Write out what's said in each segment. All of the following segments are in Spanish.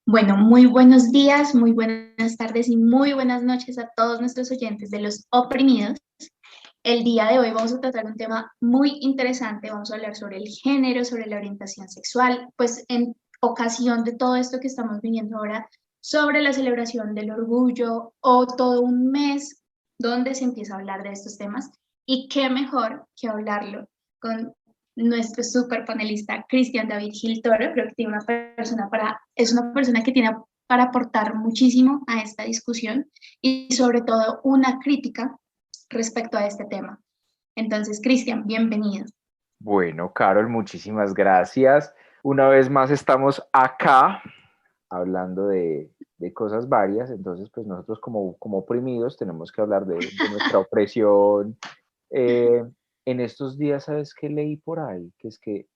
Bueno, muy buenos días, muy buenas tardes y muy buenas noches a todos nuestros oyentes de Los Oprimidos. El día de hoy vamos a tratar un tema muy interesante. Vamos a hablar sobre el género, sobre la orientación sexual, pues en ocasión de todo esto que estamos viviendo ahora, sobre la celebración del orgullo o todo un mes donde se empieza a hablar de estos temas. Y qué mejor que hablarlo con nuestro super panelista Cristian David Gil Toro. Creo que es una persona que tiene para aportar muchísimo a esta discusión y sobre todo una crítica respecto a este tema. Entonces, Cristian, bienvenido. Bueno, Carol, muchísimas gracias. Una vez más estamos acá hablando de cosas varias, entonces pues nosotros como oprimidos tenemos que hablar de nuestra opresión. Eh, en estos días, ¿sabes qué leí por ahí? Que es que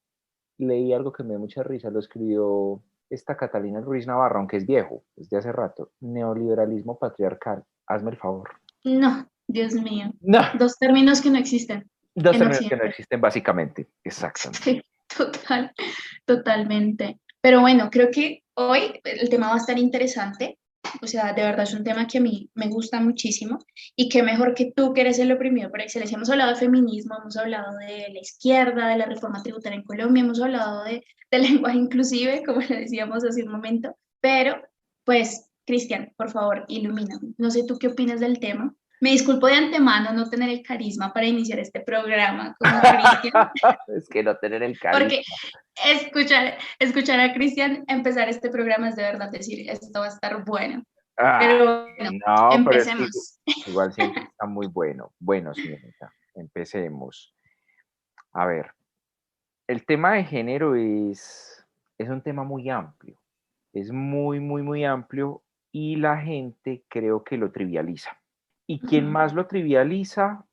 leí algo que me dio mucha risa, lo escribió esta Catalina Ruiz Navarro, aunque es viejo, es de hace rato, neoliberalismo patriarcal. Hazme el favor. No, Dios mío. No, Dos términos que no existen dos en términos que no Occidente. existen básicamente, exactamente. Sí, totalmente. Pero bueno, creo que hoy el tema va a estar interesante. O sea, de verdad es un tema que a mí me gusta muchísimo y qué mejor que tú que eres el oprimido por excelencia. Hemos hablado de feminismo, hemos hablado de la izquierda, de la reforma tributaria en Colombia, hemos hablado de lenguaje inclusive, como le decíamos hace un momento. Pero, pues, Cristian, por favor, ilumíname. No sé tú qué opinas del tema. Me disculpo de antemano no tener el carisma para iniciar este programa como Cristian. Es que no tener el Porque carisma. escuchar a Cristian empezar este programa es de verdad decir, esto va a estar bueno. Ah, Pero bueno, no, pero es que empecemos. igual siempre está muy bueno. Bueno, señorita, empecemos. A ver, el tema de género es un tema muy amplio. Es muy amplio y la gente creo que lo trivializa. Y quien Ujú, más lo trivializa,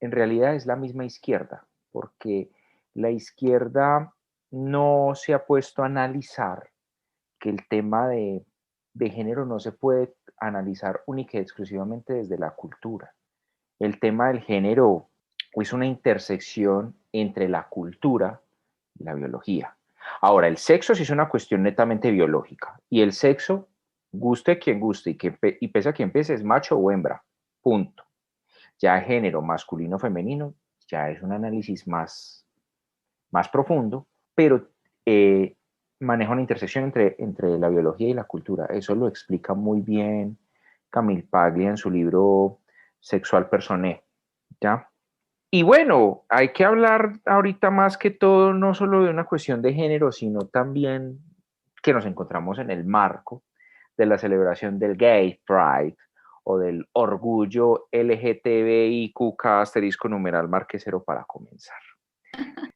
en realidad es la misma izquierda, porque la izquierda no se ha puesto a analizar que el tema de género no se puede analizar única y exclusivamente desde la cultura. El tema del género es una intersección entre la cultura y la biología. Ahora, el sexo sí es una cuestión netamente biológica y el sexo, guste quien guste y pese a quien pese, es macho o hembra, punto. Ya género masculino o femenino ya es un análisis más profundo, pero eh, maneja una intersección entre la biología y la cultura. Eso lo explica muy bien Camille Paglia en su libro Sexual Personé, ¿ya? Y bueno, hay que hablar ahorita más que todo, no solo de una cuestión de género, sino también que nos encontramos en el marco de la celebración del Gay Pride o del orgullo LGTBIQK asterisco numeral marquesero para comenzar.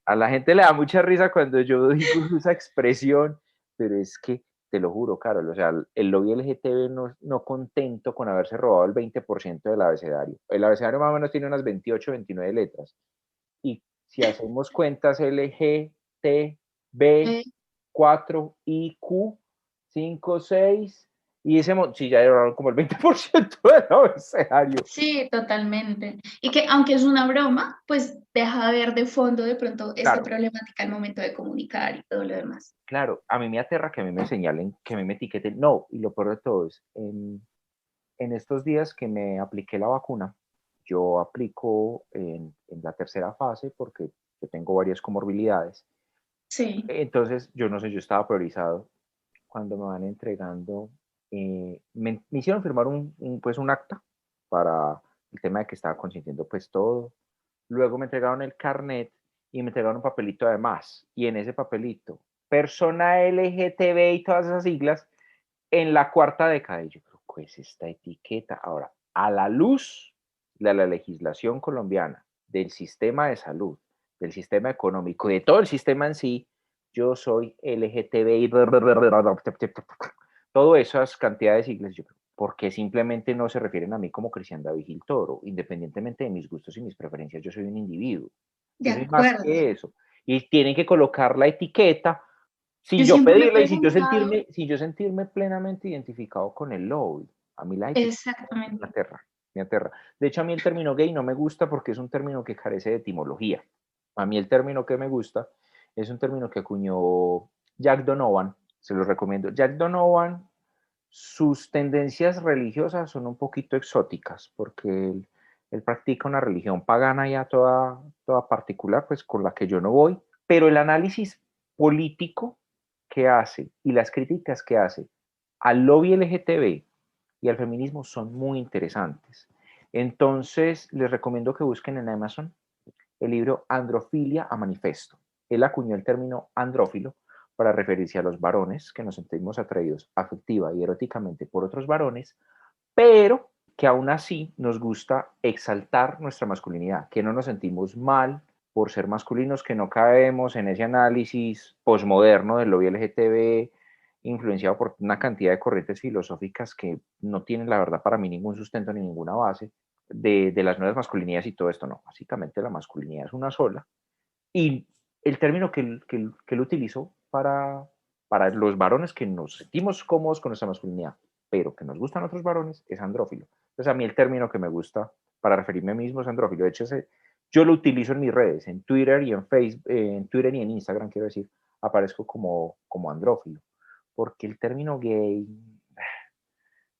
A la gente le da mucha risa cuando yo digo esa expresión, pero es que, te lo juro, Carol, o sea, el lobby LGTB no contento con haberse robado el 20% del abecedario. El abecedario más o menos tiene unas 28, 29 letras. Y si hacemos cuentas L, G, T, B, eh, 4, I, Q, 5, 6, y ese, sí, ya era como el 20% del abecedario. sí, totalmente. Y que aunque es una broma, pues deja ver de fondo de pronto esta Claro, problemática al momento de comunicar y todo lo demás. claro, a mí me aterra que a mí me señalen, que a mí me etiqueten. No, y lo peor de todo es, en estos días que me apliqué la vacuna, yo aplico en la tercera fase porque yo tengo varias comorbilidades. Sí. Entonces, yo no sé, yo estaba priorizado cuando me van entregando, me hicieron firmar pues un acta para el tema de que estaba consintiendo pues todo. Luego me entregaron el carnet y me entregaron un papelito además. Y en ese papelito, persona LGTB y todas esas siglas, en la cuarta década. Y yo creo, pues esta etiqueta. Ahora, a la luz de la legislación colombiana, del sistema de salud, del sistema económico, de todo el sistema en sí, yo soy LGTBI, todas esas cantidades de siglas, yo creo, porque simplemente no se refieren a mí como Cristian David Gil Toro, independientemente de mis gustos y mis preferencias, yo soy un individuo, De yo soy más acuerdo. que eso, y tienen que colocar la etiqueta Yo sin yo siempre me he pedirle y preguntado, sin yo sentirme plenamente identificado con el lobby. A mí la etiqueta me exactamente. aterra, me aterra. De hecho, a mí el término gay no me gusta porque es un término que carece de etimología. A mí el término que me gusta es un término que acuñó Jack Donovan se los recomiendo. Jack Donovan, sus tendencias religiosas son un poquito exóticas, porque él practica una religión pagana ya toda particular, pues con la que yo no voy, pero el análisis político que hace y las críticas que hace al lobby LGTB y al feminismo son muy interesantes. Entonces, les recomiendo que busquen en Amazon el libro Androfilia a Manifesto. Él acuñó el término andrófilo para referirse a los varones que nos sentimos atraídos afectiva y eróticamente por otros varones, pero que aún así nos gusta exaltar nuestra masculinidad, que no nos sentimos mal por ser masculinos, que no caemos en ese análisis posmoderno del lobby LGTB, influenciado por una cantidad de corrientes filosóficas que no tienen, la verdad, para mí ningún sustento ni ninguna base, de las nuevas masculinidades y todo esto, no. Básicamente la masculinidad es una sola. Y el término que él utilizó para los varones que nos sentimos cómodos con nuestra masculinidad, pero que nos gustan otros varones, es andrófilo. Entonces a mí el término que me gusta para referirme a mí mismo es andrófilo. De hecho, yo lo utilizo en mis redes, en Twitter y en Facebook, en Twitter y en Instagram, quiero decir, aparezco como andrófilo. Porque el término gay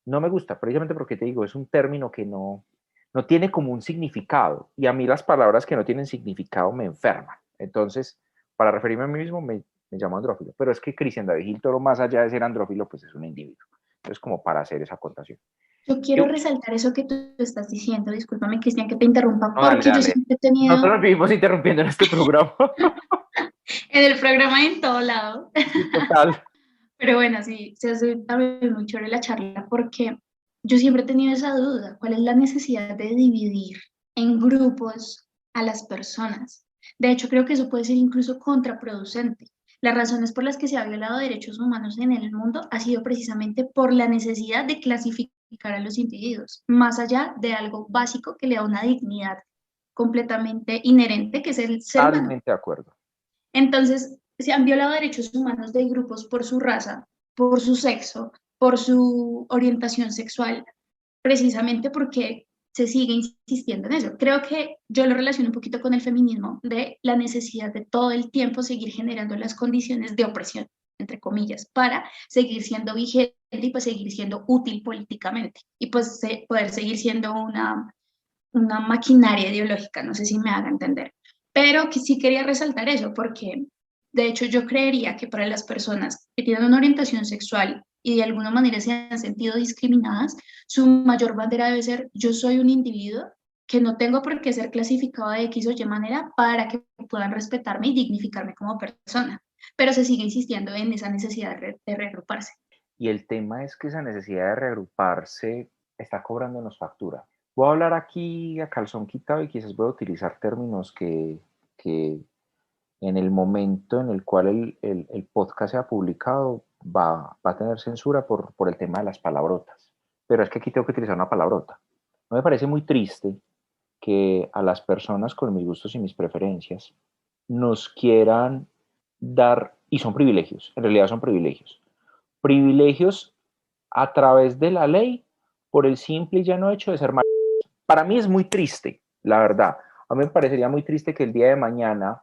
no me gusta, precisamente porque te digo, es un término que no tiene como un significado. Y a mí las palabras que no tienen significado me enferman. Entonces, para referirme a mí mismo, me llamo andrófilo. Pero es que Cristian David Gil Toro, más allá de ser andrófilo, pues es un individuo. Entonces, como para hacer esa acotación. Yo quiero resaltar eso que tú estás diciendo, discúlpame, Cristian, que te interrumpa, No, dale, porque yo dale. siempre he tenido Nosotros vivimos interrumpiendo en este programa. en el programa en todo lado, Sí, total. pero bueno, sí, se hace también muy chévere la charla, porque yo siempre he tenido esa duda, ¿cuál es la necesidad de dividir en grupos a las personas? De hecho, creo que eso puede ser incluso contraproducente. Las razones por las que se ha violado derechos humanos en el mundo ha sido precisamente por la necesidad de clasificar a los individuos, más allá de algo básico que le da una dignidad completamente inherente, que es el ser humano. Totalmente de acuerdo. Entonces, se han violado derechos humanos de grupos por su raza, por su sexo, por su orientación sexual, precisamente porque se sigue insistiendo en eso. Creo que yo lo relaciono un poquito con el feminismo, de la necesidad de todo el tiempo seguir generando las condiciones de opresión, entre comillas, para seguir siendo vigente y pues seguir siendo útil políticamente y pues poder seguir siendo una maquinaria ideológica, no sé si me haga entender. Pero que sí quería resaltar eso, porque de hecho yo creería que para las personas que tienen una orientación sexual y de alguna manera se han sentido discriminadas, su mayor bandera debe ser: yo soy un individuo que no tengo por qué ser clasificado de X o Y manera para que puedan respetarme y dignificarme como persona. Pero se sigue insistiendo en esa necesidad de reagruparse. Y el tema es que esa necesidad de reagruparse está cobrándonos factura. Voy a hablar aquí a calzón quitado y quizás voy a utilizar términos que en el momento en el cual el podcast sea publicado va a tener censura por el tema de las palabrotas. Pero es que aquí tengo que utilizar una palabrota. No me parece muy triste que a las personas con mis gustos y mis preferencias nos quieran dar, y son privilegios, en realidad son privilegios a través de la ley por el simple y llano hecho de ser mal. Para mí es muy triste, la verdad. A mí me parecería muy triste que el día de mañana,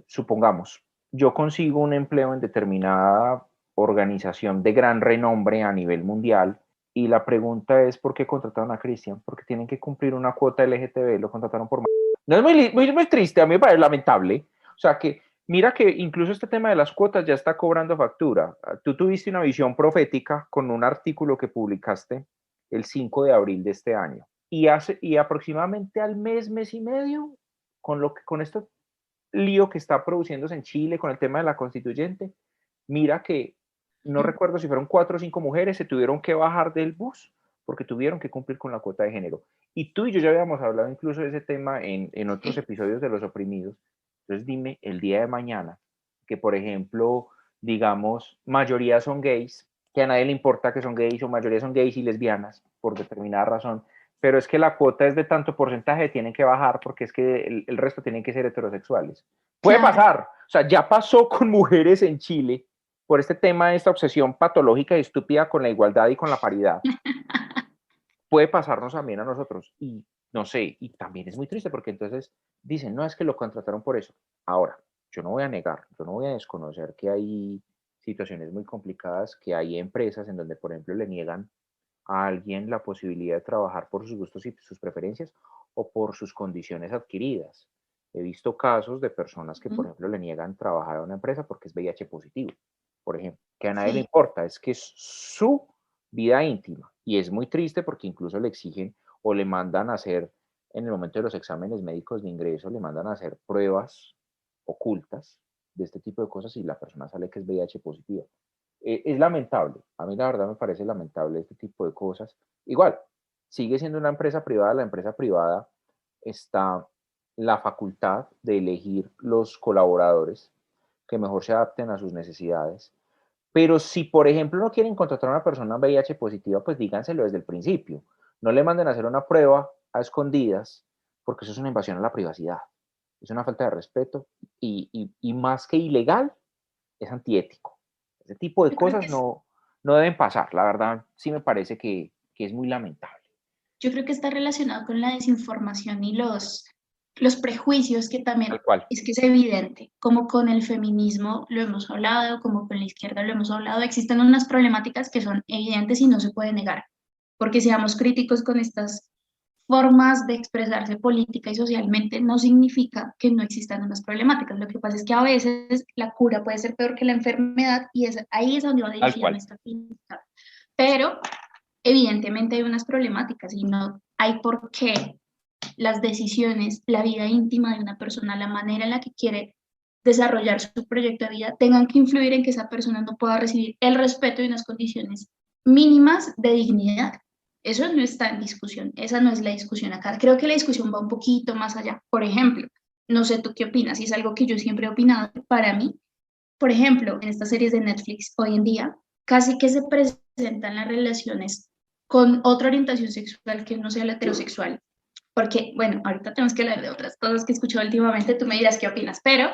supongamos, yo consigo un empleo en determinada organización de gran renombre a nivel mundial y la pregunta es ¿por qué contrataron a Cristian? Porque tienen que cumplir una cuota LGTB, lo contrataron por... No es muy triste, a mí me parece lamentable. O sea que mira que incluso este tema de las cuotas ya está cobrando factura. Tú tuviste una visión profética con un artículo que publicaste el 5 de abril de este año. Y aproximadamente al mes y medio, con este lío que está produciéndose en Chile con el tema de la constituyente, mira que no recuerdo si fueron 4 o 5 mujeres, se tuvieron que bajar del bus porque tuvieron que cumplir con la cuota de género. Y tú y yo ya habíamos hablado incluso de ese tema en otros episodios de Los Oprimidos. Entonces dime, el día de mañana, que por ejemplo, digamos, mayoría son gays, que a nadie le importa que son gays o mayoría son gays y lesbianas por determinada razón, pero es que la cuota es de tanto porcentaje, tienen que bajar porque es que el resto tienen que ser heterosexuales. Puede Claro. pasar, o sea, ya pasó con mujeres en Chile por este tema de esta obsesión patológica y estúpida con la igualdad y con la paridad. Puede pasarnos también a nosotros y no sé, y también es muy triste porque entonces dicen, no, es que lo contrataron por eso. Ahora, yo no voy a negar, yo no voy a desconocer que hay situaciones muy complicadas, que hay empresas en donde, por ejemplo, le niegan a alguien la posibilidad de trabajar por sus gustos y sus preferencias o por sus condiciones adquiridas. He visto casos de personas que, por ejemplo, le niegan trabajar a una empresa porque es VIH positivo, por ejemplo, que a nadie le Sí, importa, es que es su vida íntima y es muy triste porque incluso le exigen o le mandan a hacer, en el momento de los exámenes médicos de ingreso, le mandan a hacer pruebas ocultas de este tipo de cosas y la persona sale que es VIH positiva. Es lamentable, a mí la verdad me parece lamentable este tipo de cosas. Igual, sigue siendo una empresa privada, la empresa privada está la facultad de elegir los colaboradores que mejor se adapten a sus necesidades. Pero si, por ejemplo, no quieren contratar a una persona VIH positiva, pues díganselo desde el principio. No le manden a hacer una prueba a escondidas, porque eso es una invasión a la privacidad. Es una falta de respeto y más que ilegal, es antiético. Ese tipo de yo creo que cosas no deben pasar. La verdad, sí me parece que es muy lamentable. yo creo que está relacionado con la desinformación y los prejuicios que Tal también cual. es que es evidente, como con el feminismo lo hemos hablado, como con la izquierda lo hemos hablado, existen unas problemáticas que son evidentes y no se puede negar, porque seamos críticos con estas formas de expresarse política y socialmente no significa que no existan unas problemáticas. Lo que pasa es que a veces la cura puede ser peor que la enfermedad y ahí es donde va Tal dirigida cual. nuestra crítica. Pero evidentemente hay unas problemáticas y no hay por qué las decisiones, la vida íntima de una persona, la manera en la que quiere desarrollar su proyecto de vida, tengan que influir en que esa persona no pueda recibir el respeto y unas condiciones mínimas de dignidad. Eso no está en discusión, esa no es la discusión acá. Creo que la discusión va un poquito más allá. Por ejemplo, no sé tú qué opinas, y es algo que yo siempre he opinado, para mí, por ejemplo, en estas series de Netflix hoy en día, casi que se presentan las relaciones con otra orientación sexual que no sea la heterosexual. Porque, bueno, ahorita tenemos que hablar de otras cosas que he escuchado últimamente, tú me dirás qué opinas, pero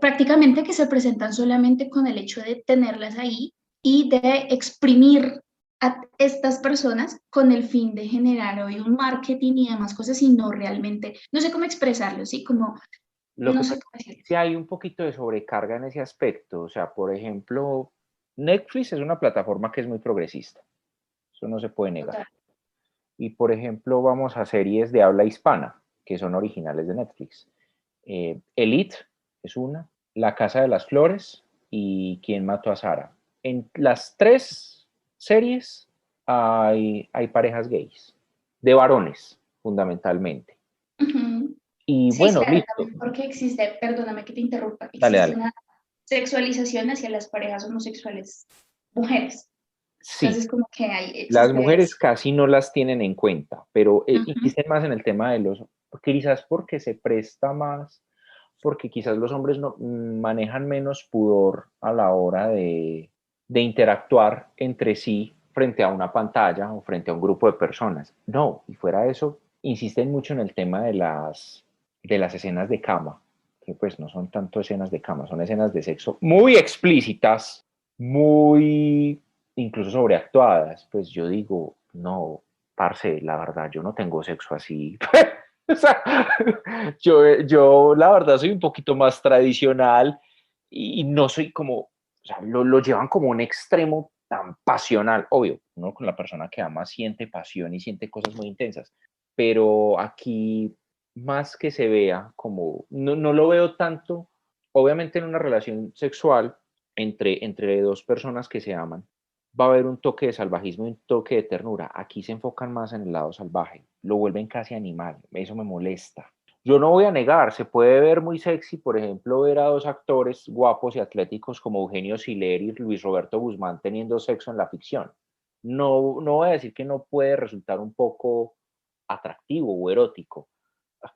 prácticamente que se presentan solamente con el hecho de tenerlas ahí y de exprimir a estas personas con el fin de generar hoy un marketing y demás cosas y no realmente, no sé cómo expresarlo, ¿sí? Como, Lo no que sé pasa cómo es decirlo. que hay un poquito de sobrecarga en ese aspecto. O sea, por ejemplo, Netflix es una plataforma que es muy progresista. Eso no se puede negar. Total. Y, por ejemplo, vamos a series de habla hispana, que son originales de Netflix. Elite es una, La Casa de las Flores y ¿Quién mató a Sara? En las tres series hay parejas gays, de varones, fundamentalmente. Ujú. Y Sí, bueno, claro, listo. también porque existe, perdóname que te interrumpa, Dale, existe dale. una sexualización hacia las parejas homosexuales mujeres. Sí, Entonces, como que las existe mujeres eso. casi no las tienen en cuenta, pero Ujú. insisten más en el tema de los, quizás porque se presta más, porque quizás los hombres no, manejan menos pudor a la hora de interactuar entre sí frente a una pantalla o frente a un grupo de personas. No, y fuera de eso, insisten mucho en el tema de las escenas de cama, que pues no son tanto escenas de cama, son escenas de sexo muy explícitas, muy incluso sobreactuadas. Pues yo digo, no, parce, la verdad, yo no tengo sexo así. O sea, yo la verdad soy un poquito más tradicional y no soy como, o sea, lo llevan como un extremo tan pasional. Obvio, uno con la persona que ama siente pasión y siente cosas muy intensas, pero aquí más que se vea como, no lo veo tanto, obviamente en una relación sexual entre dos personas que se aman, va a haber un toque de salvajismo y un toque de ternura. Aquí se enfocan más en el lado salvaje, lo vuelven casi animal, eso me molesta. Yo no voy a negar, se puede ver muy sexy, por ejemplo, ver a dos actores guapos y atléticos como Eugenio Sileri y Luis Roberto Guzmán teniendo sexo en la ficción. No voy a decir que no puede resultar un poco atractivo o erótico,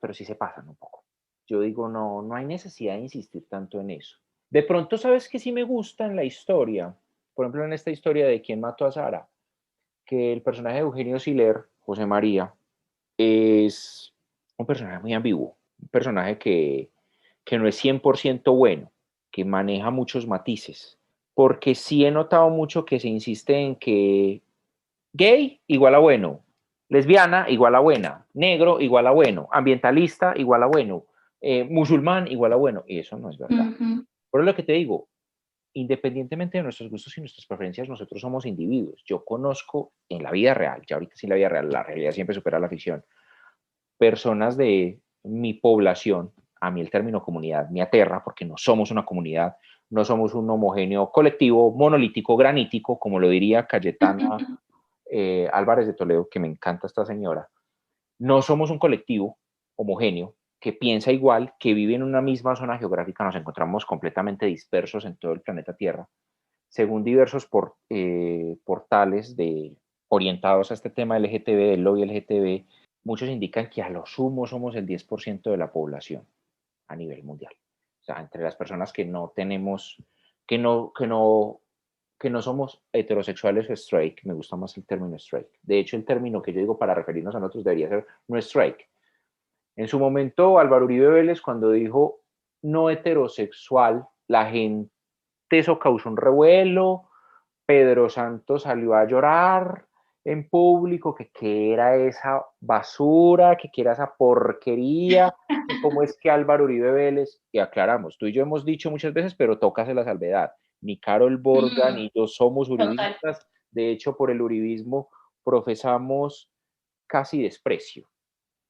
pero sí se pasan un poco. Yo digo, no hay necesidad de insistir tanto en eso. De pronto, ¿sabes que sí me gusta en la historia? Por ejemplo, en esta historia de quién mató a Sara, que el personaje de Eugenio Siler, José María, es un personaje muy ambiguo, un personaje que no es 100% bueno, que maneja muchos matices, porque sí he notado mucho que se insiste en que gay igual a bueno, lesbiana igual a buena, negro igual a bueno, ambientalista igual a bueno, musulmán igual a bueno, y eso no es verdad. Ujú. Por lo que te digo, independientemente de nuestros gustos y nuestras preferencias, nosotros somos individuos. Yo conozco en la vida real, ya ahorita sí en la vida real, la realidad siempre supera la ficción, personas de mi población, a mí el término comunidad me aterra porque no somos una comunidad, no somos un homogéneo colectivo, monolítico, granítico, como lo diría Cayetana Álvarez de Toledo, que me encanta esta señora. No somos un colectivo homogéneo que piensa igual, que vive en una misma zona geográfica, nos encontramos completamente dispersos en todo el planeta Tierra, según diversos portales orientados a este tema LGTB, del lobby LGTB, muchos indican que a lo sumo somos el 10% de la población a nivel mundial. O sea, entre las personas que no tenemos, que no somos heterosexuales o straight, me gusta más el término straight. De hecho, el término que yo digo para referirnos a nosotros debería ser no straight. En su momento, Álvaro Uribe Vélez, cuando dijo no heterosexual, la gente, eso causó un revuelo, Pedro Santos salió a llorar en público, que era esa basura, que era esa porquería, y cómo es que Álvaro Uribe Vélez, y aclaramos, tú y yo hemos dicho muchas veces, pero tócase la salvedad, ni Carol Borga, ni yo somos Total. uribistas, de hecho por el uribismo profesamos casi desprecio,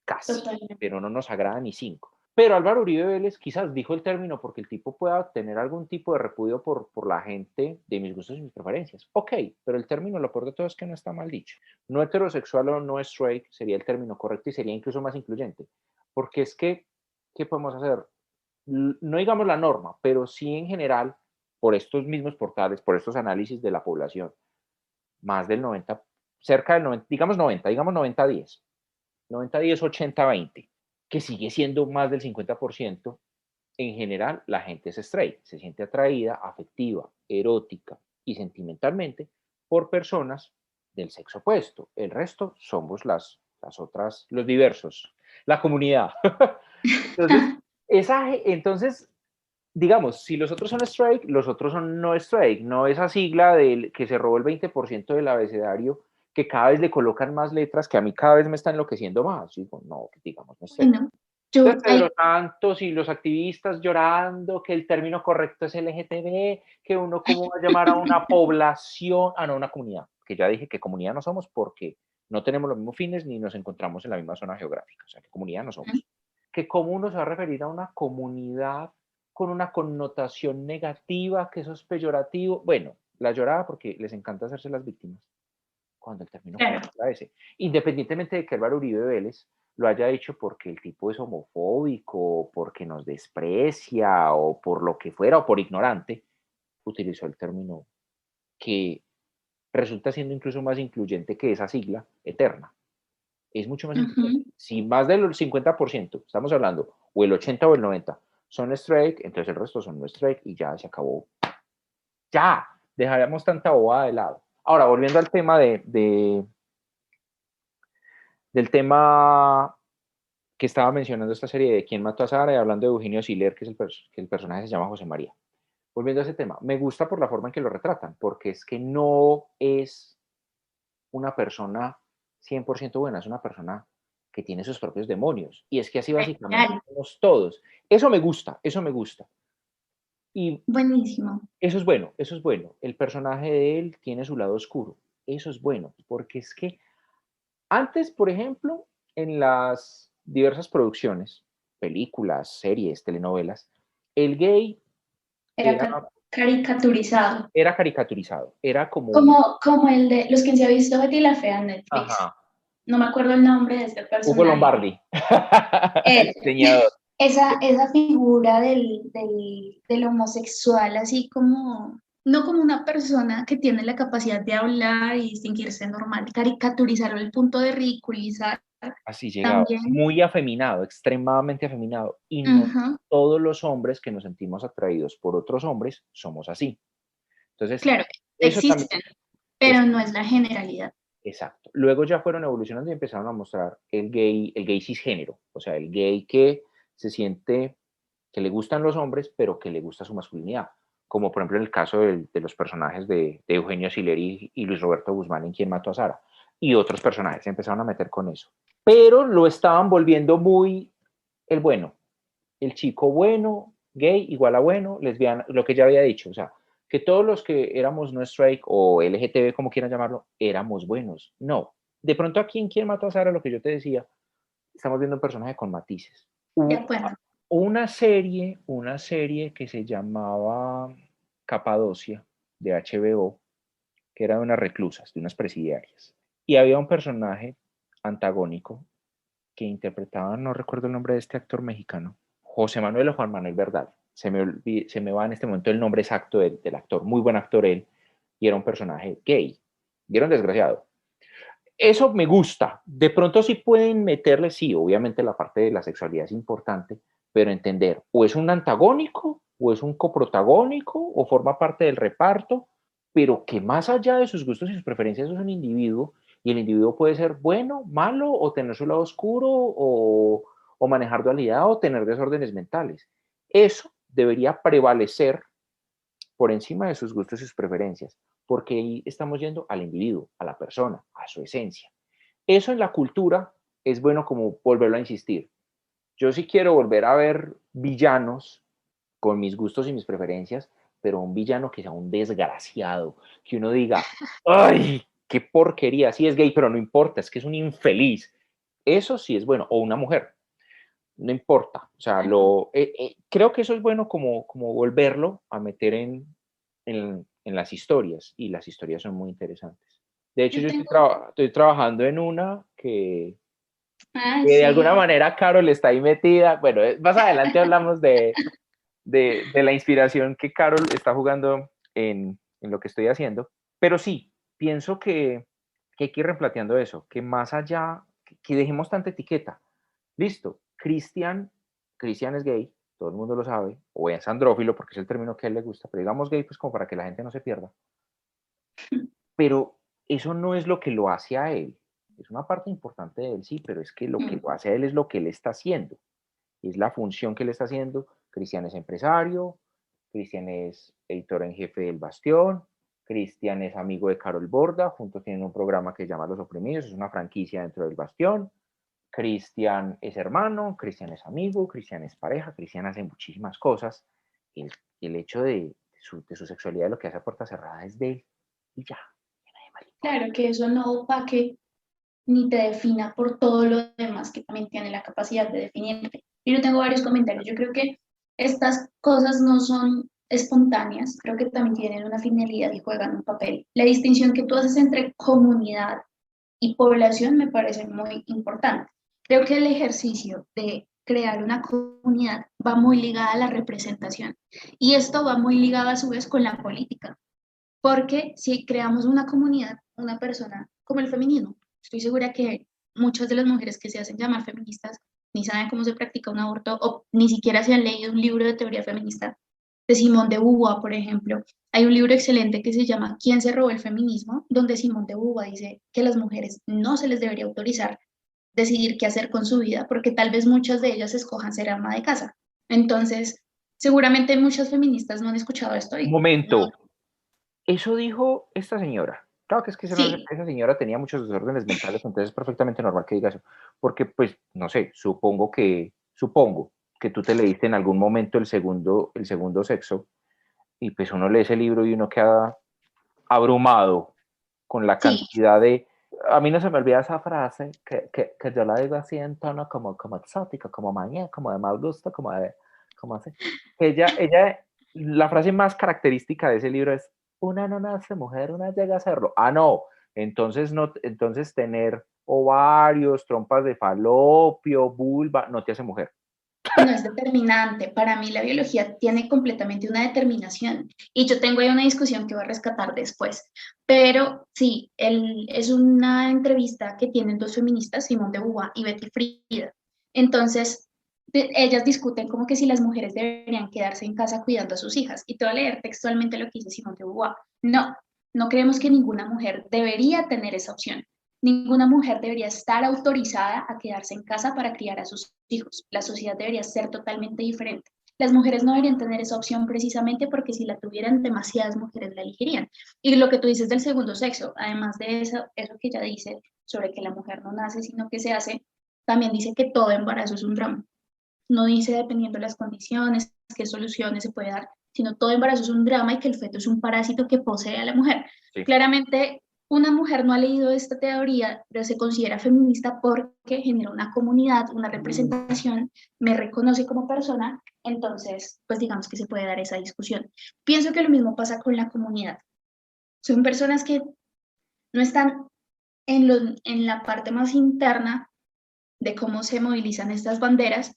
casi, Totalmente. pero no nos agrada ni cinco. Pero Álvaro Uribe Vélez quizás dijo el término porque el tipo pueda tener algún tipo de repudio por la gente de mis gustos y mis preferencias. Ok, pero el término, lo peor de todo es que no está mal dicho. No heterosexual o no straight sería el término correcto y sería incluso más incluyente. Porque es que, ¿qué podemos hacer? No digamos la norma, pero sí en general, por estos mismos portales, por estos análisis de la población, más del 90, cerca del 90, digamos 90-10, 90-10, 80-20, que sigue siendo más del 50%, en general la gente es straight, se siente atraída afectiva, erótica y sentimentalmente por personas del sexo opuesto. El resto somos las otras, los diversos, la comunidad. Entonces, entonces, digamos, si los otros son straight, los otros son no straight, no esa sigla del que se robó el 20% del abecedario, que cada vez le colocan más letras, que a mí cada vez me está enloqueciendo más. Digo, no, digamos, no straight. Bueno, yo Entonces, ahí, Pedro Santos y los activistas llorando que el término correcto es LGTB, que uno cómo va a llamar a una población, no una comunidad, que ya dije que comunidad no somos porque no tenemos los mismos fines ni nos encontramos en la misma zona geográfica, o sea, que comunidad no somos. Que cómo uno se va a referir a una comunidad con una connotación negativa, que eso es peyorativo. Bueno, la llorada porque les encanta hacerse las víctimas, cuando el término claro, correcto era ese. Independientemente de que Álvaro Uribe Vélez lo haya hecho porque el tipo es homofóbico, porque nos desprecia, o por lo que fuera, o por ignorante, utilizó el término que resulta siendo incluso más incluyente que esa sigla eterna. Es mucho más incluyente. ujú, Si más del 50%, estamos hablando, o el 80 o el 90, son straight, entonces el resto son no straight y ya se acabó. Ya, dejaríamos tanta bobada de lado. Ahora, volviendo al tema del tema que estaba mencionando esta serie de Quién mató a Sara y hablando de Eugenio Siler, que el personaje se llama José María. Volviendo a ese tema, me gusta por la forma en que lo retratan, porque es que no es una persona 100% buena, es una persona que tiene sus propios demonios. Y es que así básicamente genial, somos todos. Eso me gusta, eso me gusta. Y buenísimo. eso es bueno, eso es bueno. El personaje de él tiene su lado oscuro. Eso es bueno, porque es que antes, por ejemplo, en las diversas producciones, películas, series, telenovelas, el gay Era era, caricaturizado, era caricaturizado, era como, como el de los que se ha visto Betty la Fea en Netflix. ajá, No me acuerdo el nombre de este Hugo personaje. Lombardi, el Él, diseñador. esa figura del homosexual, así como, no como una persona que tiene la capacidad de hablar y distinguirse normal, caricaturizarlo al punto de ridiculizar Así llegaba, también. muy afeminado, extremadamente afeminado. Y no Ujú, todos los hombres que nos sentimos atraídos por otros hombres somos así. Entonces, claro, eso también existen, es pero no es la generalidad. exacto. Luego ya fueron evolucionando y empezaron a mostrar el gay cisgénero, o sea, el gay que se siente que le gustan los hombres, pero que le gusta su masculinidad. Como por ejemplo en el caso de los personajes de Eugenio Sileri y Luis Roberto Guzmán en Quien mató a Sara. Y otros personajes se empezaron a meter con eso. Pero lo estaban volviendo muy el bueno, el chico bueno, gay igual a bueno, lesbiana, lo que ya había dicho, o sea, que todos los que éramos no straight o LGTB, como quieran llamarlo, éramos buenos. No. De pronto aquí en Quién mató a Sara, lo que yo te decía, estamos viendo un personaje con matices. De acuerdo. Una serie que se llamaba Capadocia, de HBO, que era de unas reclusas, de unas presidiarias. Y había un personaje antagónico que interpretaba, no recuerdo el nombre de este actor mexicano, José Manuel o Juan Manuel Verdad. Se me va en este momento el nombre exacto del actor, muy buen actor él, y era un personaje gay. Y era un desgraciado. Eso me gusta. De pronto sí pueden meterle, sí, obviamente la parte de la sexualidad es importante, pero entender, o es un antagónico, o es un coprotagónico, o forma parte del reparto, pero que más allá de sus gustos y sus preferencias es un individuo, y el individuo puede ser bueno, malo, o tener su lado oscuro, o manejar dualidad, o tener desórdenes mentales. Eso debería prevalecer por encima de sus gustos y sus preferencias, porque ahí estamos yendo al individuo, a la persona, a su esencia. Eso en la cultura es bueno como volverlo a insistir. Yo sí quiero volver a ver villanos con mis gustos y mis preferencias, pero un villano que sea un desgraciado, que uno diga, ¡ay, qué porquería! Sí es gay, pero no importa, es que es un infeliz. Eso sí es bueno, o una mujer, no importa. O sea, creo que eso es bueno como volverlo a meter en las historias, y las historias son muy interesantes. De hecho, Yo yo tengo, estoy trabajando en una que de alguna sí, manera Carol está ahí metida. Bueno, más adelante hablamos de la inspiración que Carol está jugando en lo que estoy haciendo, pero sí, pienso que hay que ir replanteando eso, que más allá, que dejemos tanta etiqueta. Listo, Cristian es gay, todo el mundo lo sabe, o es andrófilo porque es el término que a él le gusta, pero digamos gay pues como para que la gente no se pierda. Pero eso no es lo que lo hace a él. Es una parte importante de él, sí, pero es que lo que lo hace a él es lo que él está haciendo. Es la función que él está haciendo. Cristian es empresario, Cristian es editor en jefe del Bastión, Cristian es amigo de Carol Borda, juntos tienen un programa que se llama Los Oprimidos, es una franquicia dentro del Bastión. Cristian es hermano, Cristian es amigo, Cristian es pareja, Cristian hace muchísimas cosas. El hecho de su sexualidad, lo que hace a puerta cerrada es de él y ya. claro que eso no opaque ni te defina por todo lo demás que también tiene la capacidad de definirte. Y yo tengo varios comentarios. Yo creo que estas cosas no son espontáneas, creo que también tienen una finalidad y juegan un papel. La distinción que tú haces entre comunidad y población me parece muy importante. Creo que el ejercicio de crear una comunidad va muy ligada a la representación y esto va muy ligado a su vez con la política, porque si creamos una comunidad, una persona como el feminismo, estoy segura que muchas de las mujeres que se hacen llamar feministas ni saben cómo se practica un aborto o ni siquiera se han leído un libro de teoría feminista de Simone de Beauvoir, por ejemplo. Hay un libro excelente que se llama ¿Quién se robó el feminismo?, donde Simone de Beauvoir dice que a las mujeres no se les debería autorizar decidir qué hacer con su vida, porque tal vez muchas de ellas escojan ser ama de casa. Entonces, seguramente muchas feministas no han escuchado esto Un y no, momento, eso dijo esta señora. Claro que es que sí, esa señora tenía muchos desórdenes mentales, entonces es perfectamente normal que diga eso. Porque, pues, no sé, supongo que tú te leíste en algún momento el segundo sexo, y pues uno lee ese libro y uno queda abrumado con la sí, cantidad de... A mí no se me olvida esa frase que yo la digo así en tono como exótico, como mañana, como de mal gusto, como así. La frase más característica de ese libro es: una no nace mujer, una llega a serlo. Ah, no, entonces no, entonces tener ovarios, trompas de falopio, vulva, no te hace mujer. no es determinante. Para mí la biología tiene completamente una determinación y yo tengo ahí una discusión que voy a rescatar después. Pero sí, es una entrevista que tienen dos feministas, Simone de Beauvoir y Betty Friedan. Entonces, ellas discuten como que si las mujeres deberían quedarse en casa cuidando a sus hijas. Y te voy a leer textualmente lo que dice Simone de Beauvoir. No, no creemos que ninguna mujer debería tener esa opción. Ninguna mujer debería estar autorizada a quedarse en casa para criar a sus hijos. La sociedad debería ser totalmente diferente. Las mujeres no deberían tener esa opción precisamente porque si la tuvieran, demasiadas mujeres la elegirían. Y lo que tú dices del segundo sexo, además de eso que ella dice sobre que la mujer no nace, sino que se hace, también dice que todo embarazo es un drama. No dice dependiendo de las condiciones, qué soluciones se puede dar. sino todo embarazo es un drama y que el feto es un parásito que posee a la mujer. Sí. Claramente, una mujer no ha leído esta teoría, pero se considera feminista porque genera una comunidad, una representación, me reconoce como persona, entonces, pues digamos que se puede dar esa discusión. Pienso que lo mismo pasa con la comunidad. Son personas que no están en la parte más interna de cómo se movilizan estas banderas,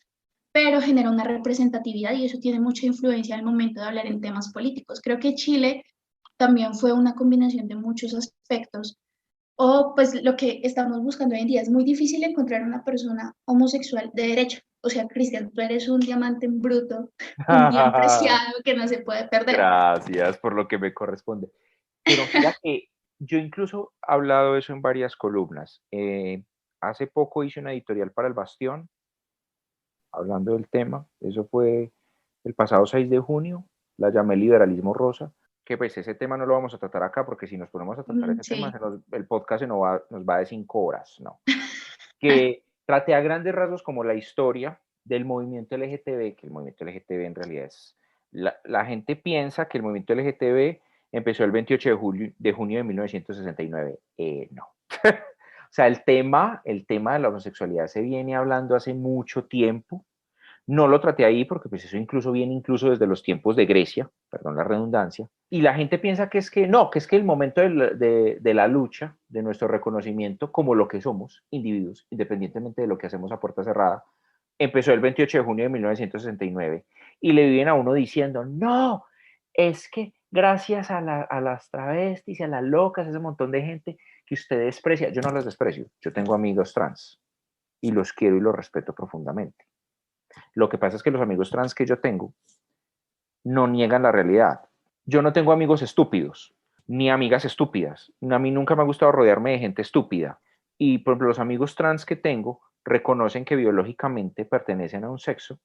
pero genera una representatividad y eso tiene mucha influencia al momento de hablar en temas políticos. Creo que Chile también fue una combinación de muchos aspectos, o pues lo que estamos buscando hoy en día es muy difícil encontrar una persona homosexual de derecha. O sea, Cristian, tú eres un diamante en bruto, un bien preciado que no se puede perder. Gracias por lo que me corresponde. Pero mira que yo incluso he hablado eso en varias columnas. Hace poco hice una editorial para El Bastión, hablando del tema. Eso fue el pasado 6 de junio. La llamé Liberalismo Rosa. Que pues ese tema no lo vamos a tratar acá, porque si nos ponemos a tratar ese tema, Sí. el podcast nos va de 5 horas, ¿no? Que traté a grandes rasgos como la historia del movimiento LGTB, que el movimiento LGTB en realidad es, la gente piensa que el movimiento LGTB empezó el 28 de junio de 1969. No. O sea, el tema de la homosexualidad se viene hablando hace mucho tiempo. No lo traté ahí porque pues eso incluso viene incluso desde los tiempos de Grecia, perdón la redundancia, y la gente piensa que es que no, que es que el momento de la lucha, de nuestro reconocimiento como lo que somos, individuos, independientemente de lo que hacemos a puerta cerrada, empezó el 28 de junio de 1969 y le viven a uno diciendo, no, es que gracias a las travestis y a las locas, ese montón de gente que usted desprecia, yo no las desprecio, yo tengo amigos trans y los quiero y los respeto profundamente. Lo que pasa es que los amigos trans que yo tengo no niegan la realidad. Yo no tengo amigos estúpidos, ni amigas estúpidas. A mí nunca me ha gustado rodearme de gente estúpida. Y por ejemplo, los amigos trans que tengo reconocen que biológicamente pertenecen a un sexo,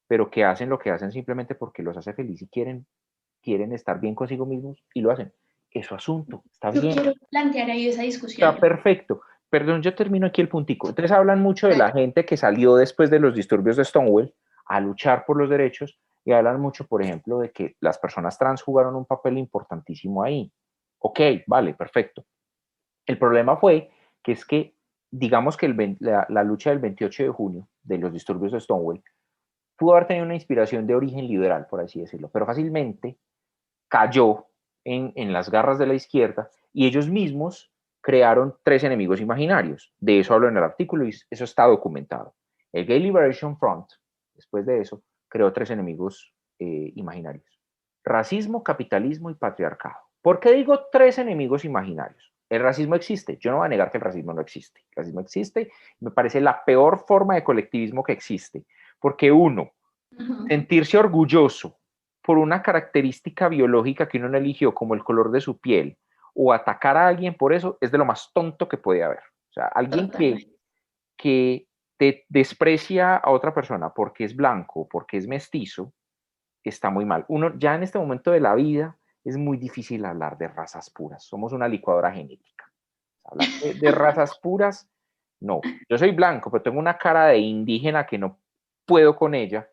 pero que hacen lo que hacen simplemente porque los hace feliz y quieren estar bien consigo mismos y lo hacen. Es su asunto, está Yo bien, quiero plantear ahí esa está discusión. perfecto. Perdón, yo termino aquí el puntico. Entonces hablan mucho de la Dale. gente que salió después de los disturbios de Stonewall a luchar por los derechos y hablan mucho, por ejemplo, de que las personas trans jugaron un papel importantísimo ahí. Ok, vale, perfecto. El problema fue que es que, digamos que la lucha del 28 de junio de los disturbios de Stonewall pudo haber tenido una inspiración de origen liberal, por así decirlo, pero fácilmente cayó en las garras de la izquierda y ellos mismos crearon tres enemigos imaginarios. De eso hablo en el artículo y eso está documentado. El Gay Liberation Front, después de eso, creó tres enemigos imaginarios. Racismo, capitalismo y patriarcado. ¿Por qué digo tres enemigos imaginarios? El racismo existe. Yo no voy a negar que el racismo no existe. El racismo existe. Me parece la peor forma de colectivismo que existe. Porque uno, sentirse orgulloso por una característica biológica que uno no eligió, como el color de su piel, o atacar a alguien por eso, es de lo más tonto que puede haber. O sea, alguien Totalmente. que te desprecia a otra persona porque es blanco, porque es mestizo, está muy mal. Uno ya en este momento de la vida es muy difícil hablar de razas puras. Somos una licuadora genética. Hablar de razas puras, no. Yo soy blanco, pero tengo una cara de indígena que no puedo con ella.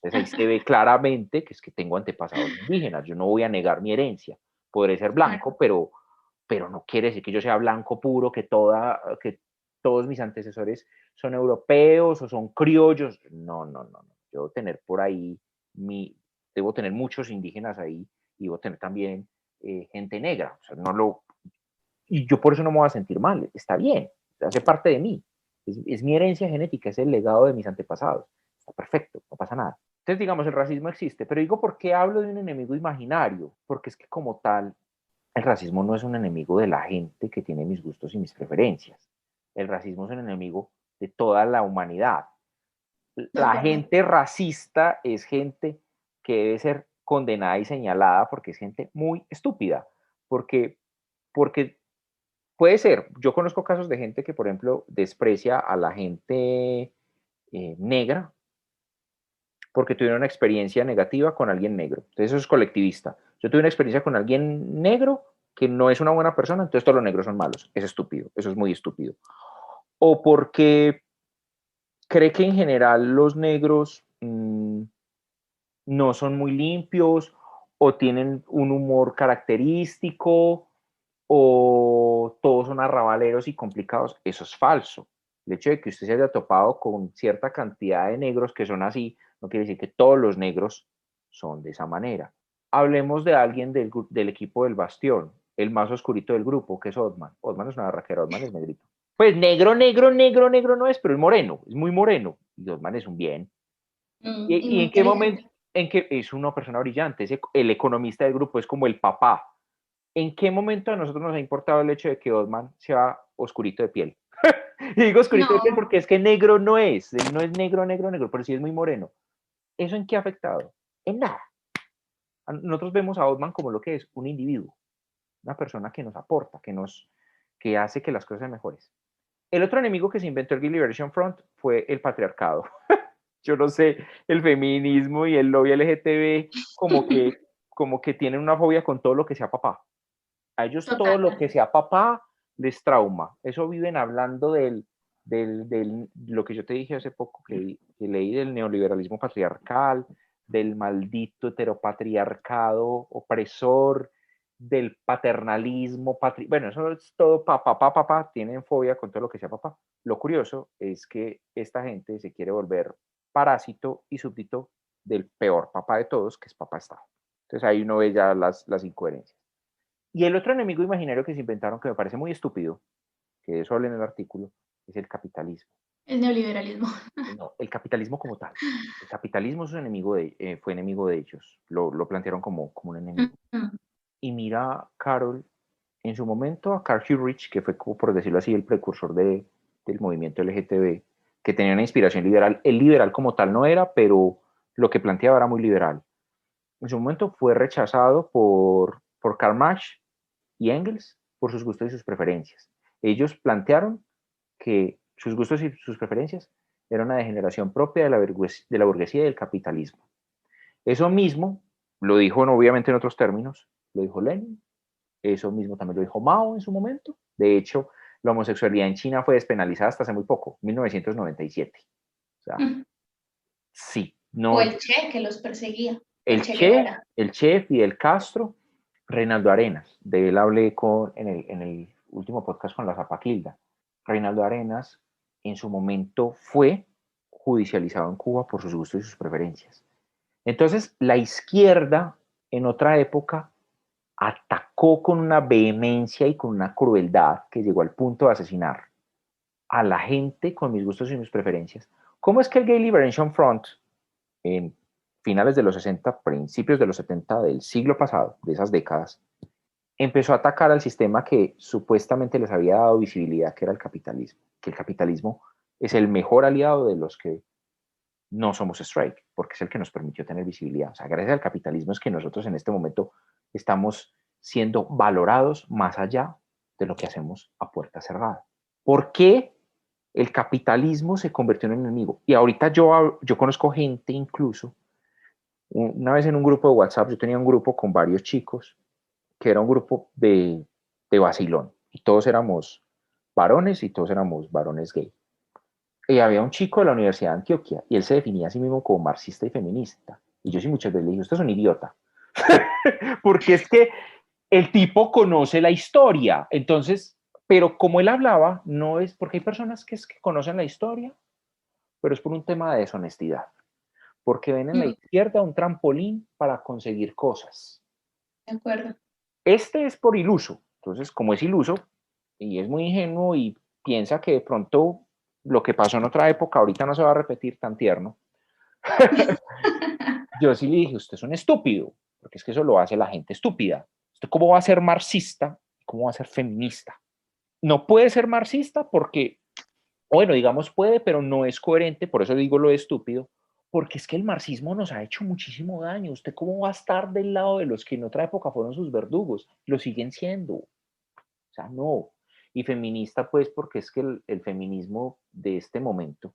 Entonces ahí se ve claramente que es que tengo antepasados indígenas. Yo no voy a negar mi herencia. Podré ser Claro. blanco, pero no quiere decir que yo sea blanco puro, que todos mis antecesores son europeos o son criollos. No, no, no, no. Yo debo tener por ahí, debo tener muchos indígenas ahí y debo tener también gente negra. O sea, no lo, y yo por eso no me voy a sentir mal, está bien, hace parte de mí, es mi herencia genética, es el legado de mis antepasados, está perfecto, no pasa nada. Entonces, digamos, el racismo existe, pero digo, ¿por qué hablo de un enemigo imaginario? Porque es que como tal, el racismo no es un enemigo de la gente que tiene mis gustos y mis preferencias. El racismo es un enemigo de toda la humanidad. De La acuerdo. gente racista es gente que debe ser condenada y señalada porque es gente muy estúpida, porque puede ser. Yo conozco casos de gente que, por ejemplo, desprecia a la gente negra porque tuvieron una experiencia negativa con alguien negro. Entonces eso es colectivista. Yo tuve una experiencia con alguien negro que no es una buena persona, entonces todos los negros son malos. Es estúpido, eso es muy estúpido. O porque cree que en general los negros no son muy limpios, o tienen un humor característico, o todos son arrabaleros y complicados. Eso es falso. El hecho de que usted se haya topado con cierta cantidad de negros que son así, no quiere decir que todos los negros son de esa manera. Hablemos de alguien del equipo del Bastión, el más oscurito del grupo, que es Othman. Othman es una barraquera, Othman es negrito. Pues negro, negro, negro, negro no es, pero es moreno, es muy moreno. Y Othman es un bien. Y ¿Y muy en qué momento? inteligente. En que es una persona brillante, el economista del grupo es como el papá. ¿En qué momento a nosotros nos ha importado el hecho de que Othman sea oscurito de piel? Y digo oscurito de piel No, porque es que negro no es, él no es negro, negro, negro, pero sí es muy moreno. ¿Eso en qué ha afectado? En nada. Nosotros vemos a Othman como lo que es, un individuo, una persona que nos aporta, que hace que las cosas sean mejores. El otro enemigo que se inventó el Gay Liberation Front fue el patriarcado. Yo no sé, el feminismo y el lobby LGTB como que tienen una fobia con todo lo que sea papá. A ellos todo lo total. que sea papá les trauma. Eso viven hablando lo que yo te dije hace poco, que leí del neoliberalismo patriarcal, del maldito heteropatriarcado opresor, del paternalismo, bueno, eso es todo papá, papá, papá, tienen fobia con todo lo que sea papá. Lo curioso es que esta gente se quiere volver parásito y súbdito del peor papá de todos, que es papá Estado. Entonces ahí uno ve ya las incoherencias. Y el otro enemigo imaginario que se inventaron, que me parece muy estúpido, que de eso habla en el artículo, es el capitalismo. El neoliberalismo. No, el capitalismo como tal. El capitalismo es un enemigo fue enemigo de ellos. Lo plantearon como un enemigo. Y mira, Carol, en su momento a Carl Friedrich, que fue, como por decirlo así, el precursor del movimiento LGTB, que tenía una inspiración liberal. El liberal como tal no era, pero lo que planteaba era muy liberal. En su momento fue rechazado por Karl Marx y Engels por sus gustos y sus preferencias. Ellos plantearon que sus gustos y sus preferencias eran una degeneración propia de la burguesía y del capitalismo. Eso mismo lo dijo, no, obviamente en otros términos, lo dijo Lenin, eso mismo también lo dijo Mao en su momento. De hecho, la homosexualidad en China fue despenalizada hasta hace muy poco, 1997. O sea, sí, O no, el Che que los perseguía, el el Che Che, Guevara. el Che, Fidel Castro, Reinaldo Arenas, de él hablé en el último podcast con la Zapaquilda. Reinaldo Arenas en su momento fue judicializado en Cuba por sus gustos y sus preferencias. Entonces, la izquierda en otra época atacó con una vehemencia y con una crueldad que llegó al punto de asesinar a la gente con mis gustos y mis preferencias. ¿Cómo es que el Gay Liberation Front en finales de los 60, principios de los 70 del siglo pasado, de esas décadas, empezó a atacar al sistema que supuestamente les había dado visibilidad, que era el capitalismo? Que el capitalismo es el mejor aliado de los que no somos straight, porque es el que nos permitió tener visibilidad. O sea, gracias al capitalismo es que nosotros en este momento estamos siendo valorados más allá de lo que hacemos a puerta cerrada. ¿Por qué el capitalismo se convirtió en enemigo? Y ahorita yo conozco gente incluso, una vez en un grupo de WhatsApp, yo tenía un grupo con varios chicos, que era un grupo de vacilón, y todos éramos varones y todos éramos varones gay. Y había un chico de la Universidad de Antioquia y él se definía a sí mismo como marxista y feminista. Y yo sí muchas veces le dije, usted es un idiota. Porque es que el tipo conoce la historia. Entonces, pero como él hablaba, no es porque hay personas que es que conocen la historia, pero es por un tema de deshonestidad. Porque ven en la De izquierda un trampolín para conseguir cosas. acuerdo. Este es por iluso. Entonces, como es iluso y es muy ingenuo y piensa que de pronto lo que pasó en otra época ahorita no se va a repetir tan tierno, yo sí le dije, usted es un estúpido, porque es que eso lo hace la gente estúpida. ¿Usted cómo va a ser marxista? ¿Cómo va a ser feminista? No puede ser marxista porque, bueno, digamos puede, pero no es coherente, por eso digo lo de estúpido, porque es que el marxismo nos ha hecho muchísimo daño. ¿Usted cómo va a estar del lado de los que en otra época fueron sus verdugos? Lo siguen siendo. O sea, no. Y feminista, pues, porque es que el feminismo de este momento,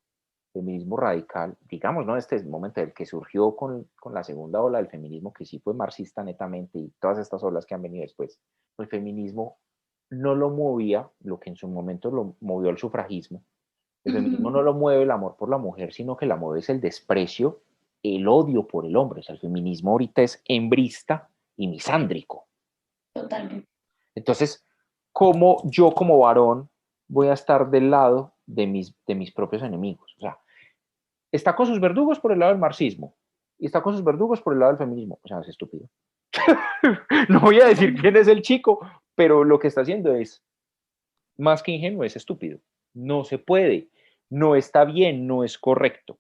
feminismo radical, digamos, ¿no? Este es el momento del que surgió con la segunda ola del feminismo, que sí fue marxista netamente, y todas estas olas que han venido después, el feminismo no lo movía, lo que en su momento lo movió el sufragismo. El feminismo no lo mueve el amor por la mujer, sino que la mueve es el desprecio, el odio por el hombre. O sea, el feminismo ahorita es hembrista y misándrico. Totalmente. Entonces, ¿cómo yo como varón voy a estar del lado de mis propios enemigos? O sea, está con sus verdugos por el lado del marxismo y está con sus verdugos por el lado del feminismo. O sea, es estúpido. No voy a decir quién es el chico, pero lo que está haciendo es más que ingenuo, es estúpido. No se puede, no está bien, no es correcto.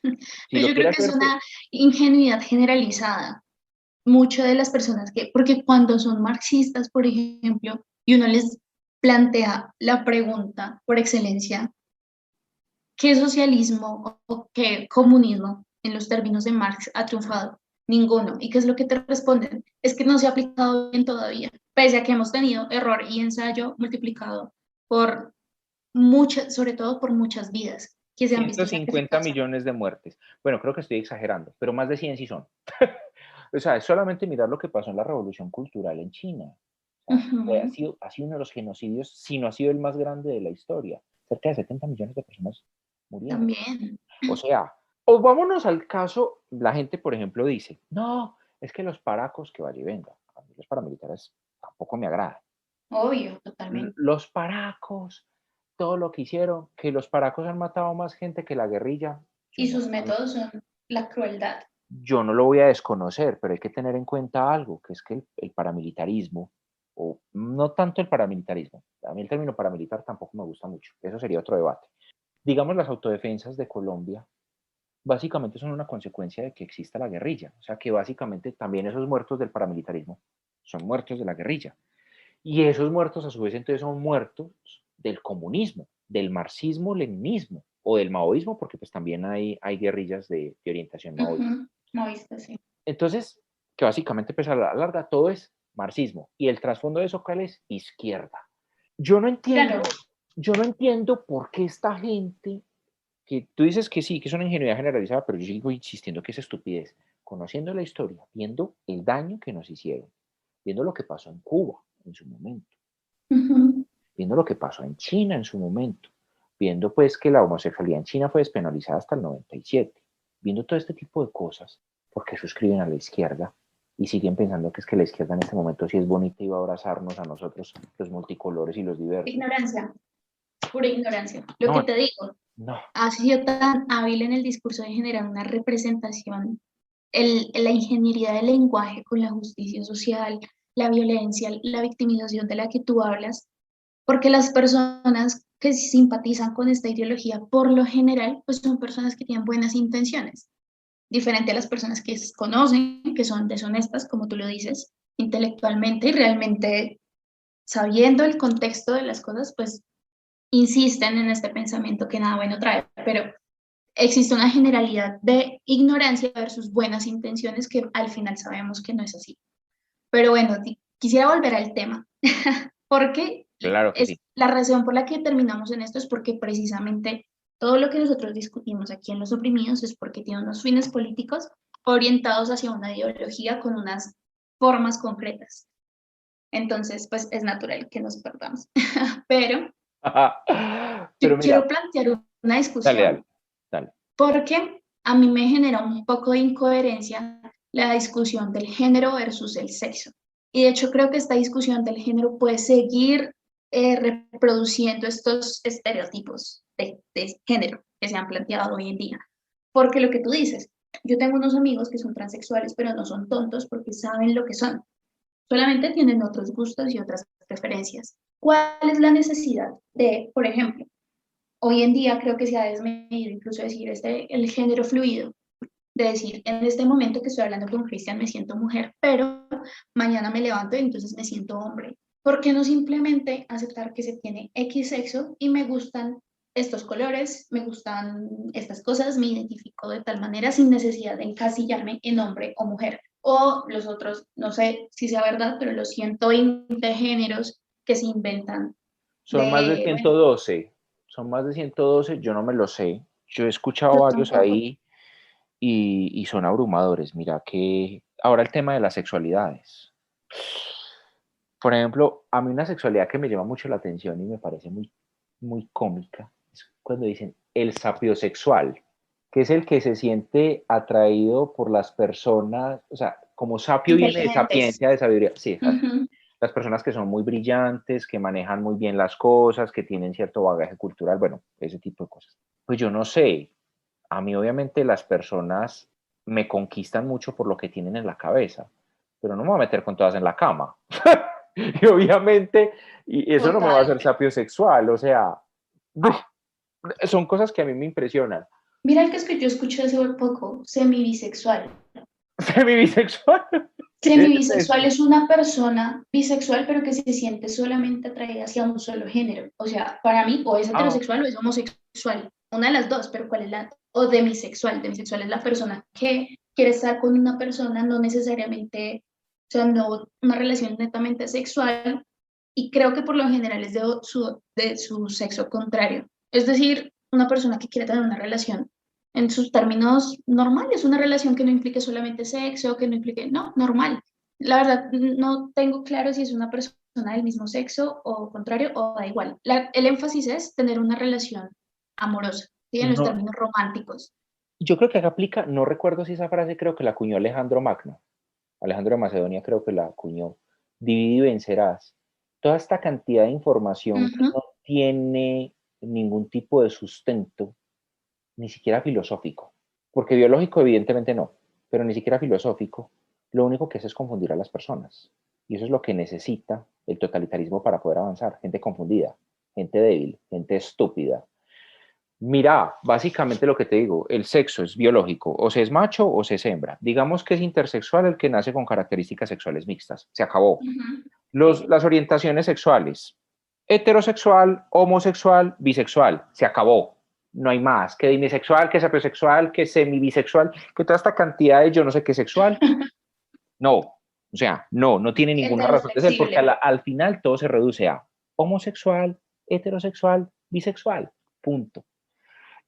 Si Pero lo yo quiere creo que es hacer, pues, una ingenuidad generalizada. Muchas de las personas porque cuando son marxistas, por ejemplo, y uno les plantea la pregunta por excelencia, ¿qué socialismo o qué comunismo en los términos de Marx ha triunfado? Ninguno. ¿Y qué es lo que te responden? Es que no se ha aplicado bien todavía, pese a que hemos tenido error y ensayo multiplicado por muchas, sobre todo por muchas vidas que se han visto 150 sacrificadas. millones de muertes. Bueno, creo que estoy exagerando, pero más de 100 sí son. O sea, es solamente mirar lo que pasó en la Revolución Cultural en China. O sea, Ujú, ha sido uno de los genocidios, si no ha sido el más grande de la historia. Cerca de 70 millones de personas murieron. también. O sea, o vámonos al caso, la gente, por ejemplo, dice, no, es que los paracos, que vaya y venga, a mí los paramilitares tampoco me agradan. Obvio, totalmente. Los paracos, todo lo que hicieron, que los paracos han matado más gente que la guerrilla, Y sus métodos son la crueldad. yo no lo voy a desconocer, pero hay que tener en cuenta algo, que es que el paramilitarismo, o no tanto el paramilitarismo, a mí el término paramilitar tampoco me gusta mucho, eso sería otro debate. Digamos, las autodefensas de Colombia básicamente son una consecuencia de que exista la guerrilla, o sea que básicamente también esos muertos del paramilitarismo son muertos de la guerrilla. Y esos muertos a su vez entonces son muertos del comunismo, del marxismo-leninismo o del maoísmo, porque pues también hay guerrillas de orientación maoísta. Ujú, no viste, sí. Entonces, que básicamente pues a la larga todo es marxismo y el trasfondo de eso cuál es izquierda. Yo no entiendo, Claro, yo no entiendo por qué esta gente, que tú dices que sí, que es una ingenuidad generalizada, pero yo sigo insistiendo que es estupidez, conociendo la historia, viendo el daño que nos hicieron, viendo lo que pasó en Cuba en su momento, ujú. viendo lo que pasó en China en su momento, viendo pues que la homosexualidad en China fue despenalizada hasta el 97, viendo todo este tipo de cosas, ¿por qué suscriben a la izquierda? Y siguen pensando que es que la izquierda en este momento sí es bonita y va a abrazarnos a nosotros, los multicolores y los diversos. Ignorancia, pura ignorancia. Lo que No, te digo, no. ha sido tan hábil en el discurso de generar una representación, la ingeniería del lenguaje con la justicia social, la violencia, la victimización de la que tú hablas, porque las personas que simpatizan con esta ideología, por lo general, pues son personas que tienen buenas intenciones, diferente a las personas que conocen, que son deshonestas, como tú lo dices, intelectualmente y realmente sabiendo el contexto de las cosas, pues insisten en este pensamiento que nada bueno trae, pero existe una generalidad de ignorancia versus buenas intenciones que al final sabemos que no es así. Pero bueno, quisiera volver al tema, porque Claro que es sí. la razón por la que terminamos en esto es porque precisamente todo lo que nosotros discutimos aquí en Los Oprimidos es porque tiene unos fines políticos orientados hacia una ideología con unas formas concretas. Entonces, pues es natural que nos perdamos. Pero Pero yo mira, quiero plantear una dale, dale, discusión dale. porque a mí me genera un poco de incoherencia la discusión del género versus el sexo. Y de hecho creo que esta discusión del género puede seguir reproduciendo estos estereotipos de género que se han planteado hoy en día. Porque lo que tú dices, yo tengo unos amigos que son transexuales, pero no son tontos porque saben lo que son. Solamente tienen otros gustos y otras preferencias. ¿Cuál es la necesidad de, por ejemplo, hoy en día creo que se ha desmedido incluso decir el género fluido, de decir, en este momento que estoy hablando con Cristian me siento mujer, pero mañana me levanto y entonces me siento hombre? ¿Por qué no simplemente aceptar que se tiene X sexo y me gustan estos colores, me gustan estas cosas, me identifico de tal manera sin necesidad de encasillarme en hombre o mujer? O los otros, no sé si sea verdad, pero los 120 géneros que se inventan Son más de de, ciento bueno, doce son más de 112 yo no me lo sé. Yo he escuchado yo varios tampoco. ahí y son abrumadores. Mira que ahora el tema de las sexualidades. Por ejemplo, a mí una sexualidad que me llama mucho la atención y me parece muy cómica es cuando dicen el sapiosexual, que es el que se siente atraído por las personas, o sea, como sapio viene de Inteligentes. sapiencia, de sabiduría. Sí, exacto. Ujú. Las personas que son muy brillantes, que manejan muy bien las cosas, que tienen cierto bagaje cultural, bueno, ese tipo de cosas. Pues yo no sé, a mí obviamente las personas me conquistan mucho por lo que tienen en la cabeza, pero no me voy a meter con todas en la cama. Y obviamente, y eso no me va a Total. hacer sapio sexual, o sea, son cosas que a mí me impresionan. Mira el que es que yo escuché hace poco, semibisexual. Semi-bisexual, ¿qué es Semibisexual eso? es una persona bisexual, pero que se siente solamente atraída hacia un solo género. O sea, para mí, o es Ah, heterosexual o es homosexual. Una de las dos, pero ¿cuál es la? O demisexual. Demisexual es la persona que quiere estar con una persona, no necesariamente, o sea, no una relación netamente sexual, y creo que por lo general es de su sexo contrario. Es decir, una persona que quiere tener una relación en sus términos normales, una relación que no implique solamente sexo, que no implique, no, normal. La verdad, no tengo claro si es una persona del mismo sexo o contrario, o da igual. El énfasis es tener una relación amorosa, ¿sí? En los no, términos románticos. yo creo que acá aplica, no recuerdo si esa frase creo que la acuñó Alejandro Magno. Alejandro de Macedonia creo que la acuñó. Divide y vencerás. Toda esta cantidad de información que Ujú. no tiene ningún tipo de sustento, ni siquiera filosófico, porque biológico evidentemente no, pero ni siquiera filosófico, lo único que hace es confundir a las personas. Y eso es lo que necesita el totalitarismo para poder avanzar. Gente confundida, gente débil, gente estúpida. Mira, básicamente lo que te digo, el sexo es biológico, o se es macho o se es hembra. Digamos que es intersexual el que nace con características sexuales mixtas. Se acabó. Ujú. Sí. Las orientaciones sexuales, heterosexual, homosexual, bisexual. Se acabó. No hay más. Que demisexual, que sapiosexual, que semibisexual, que toda esta cantidad de yo no sé qué sexual. No. O sea, no, no tiene ninguna razón de ser, porque Heteroflexible. al final todo se reduce a homosexual, heterosexual, bisexual. Punto.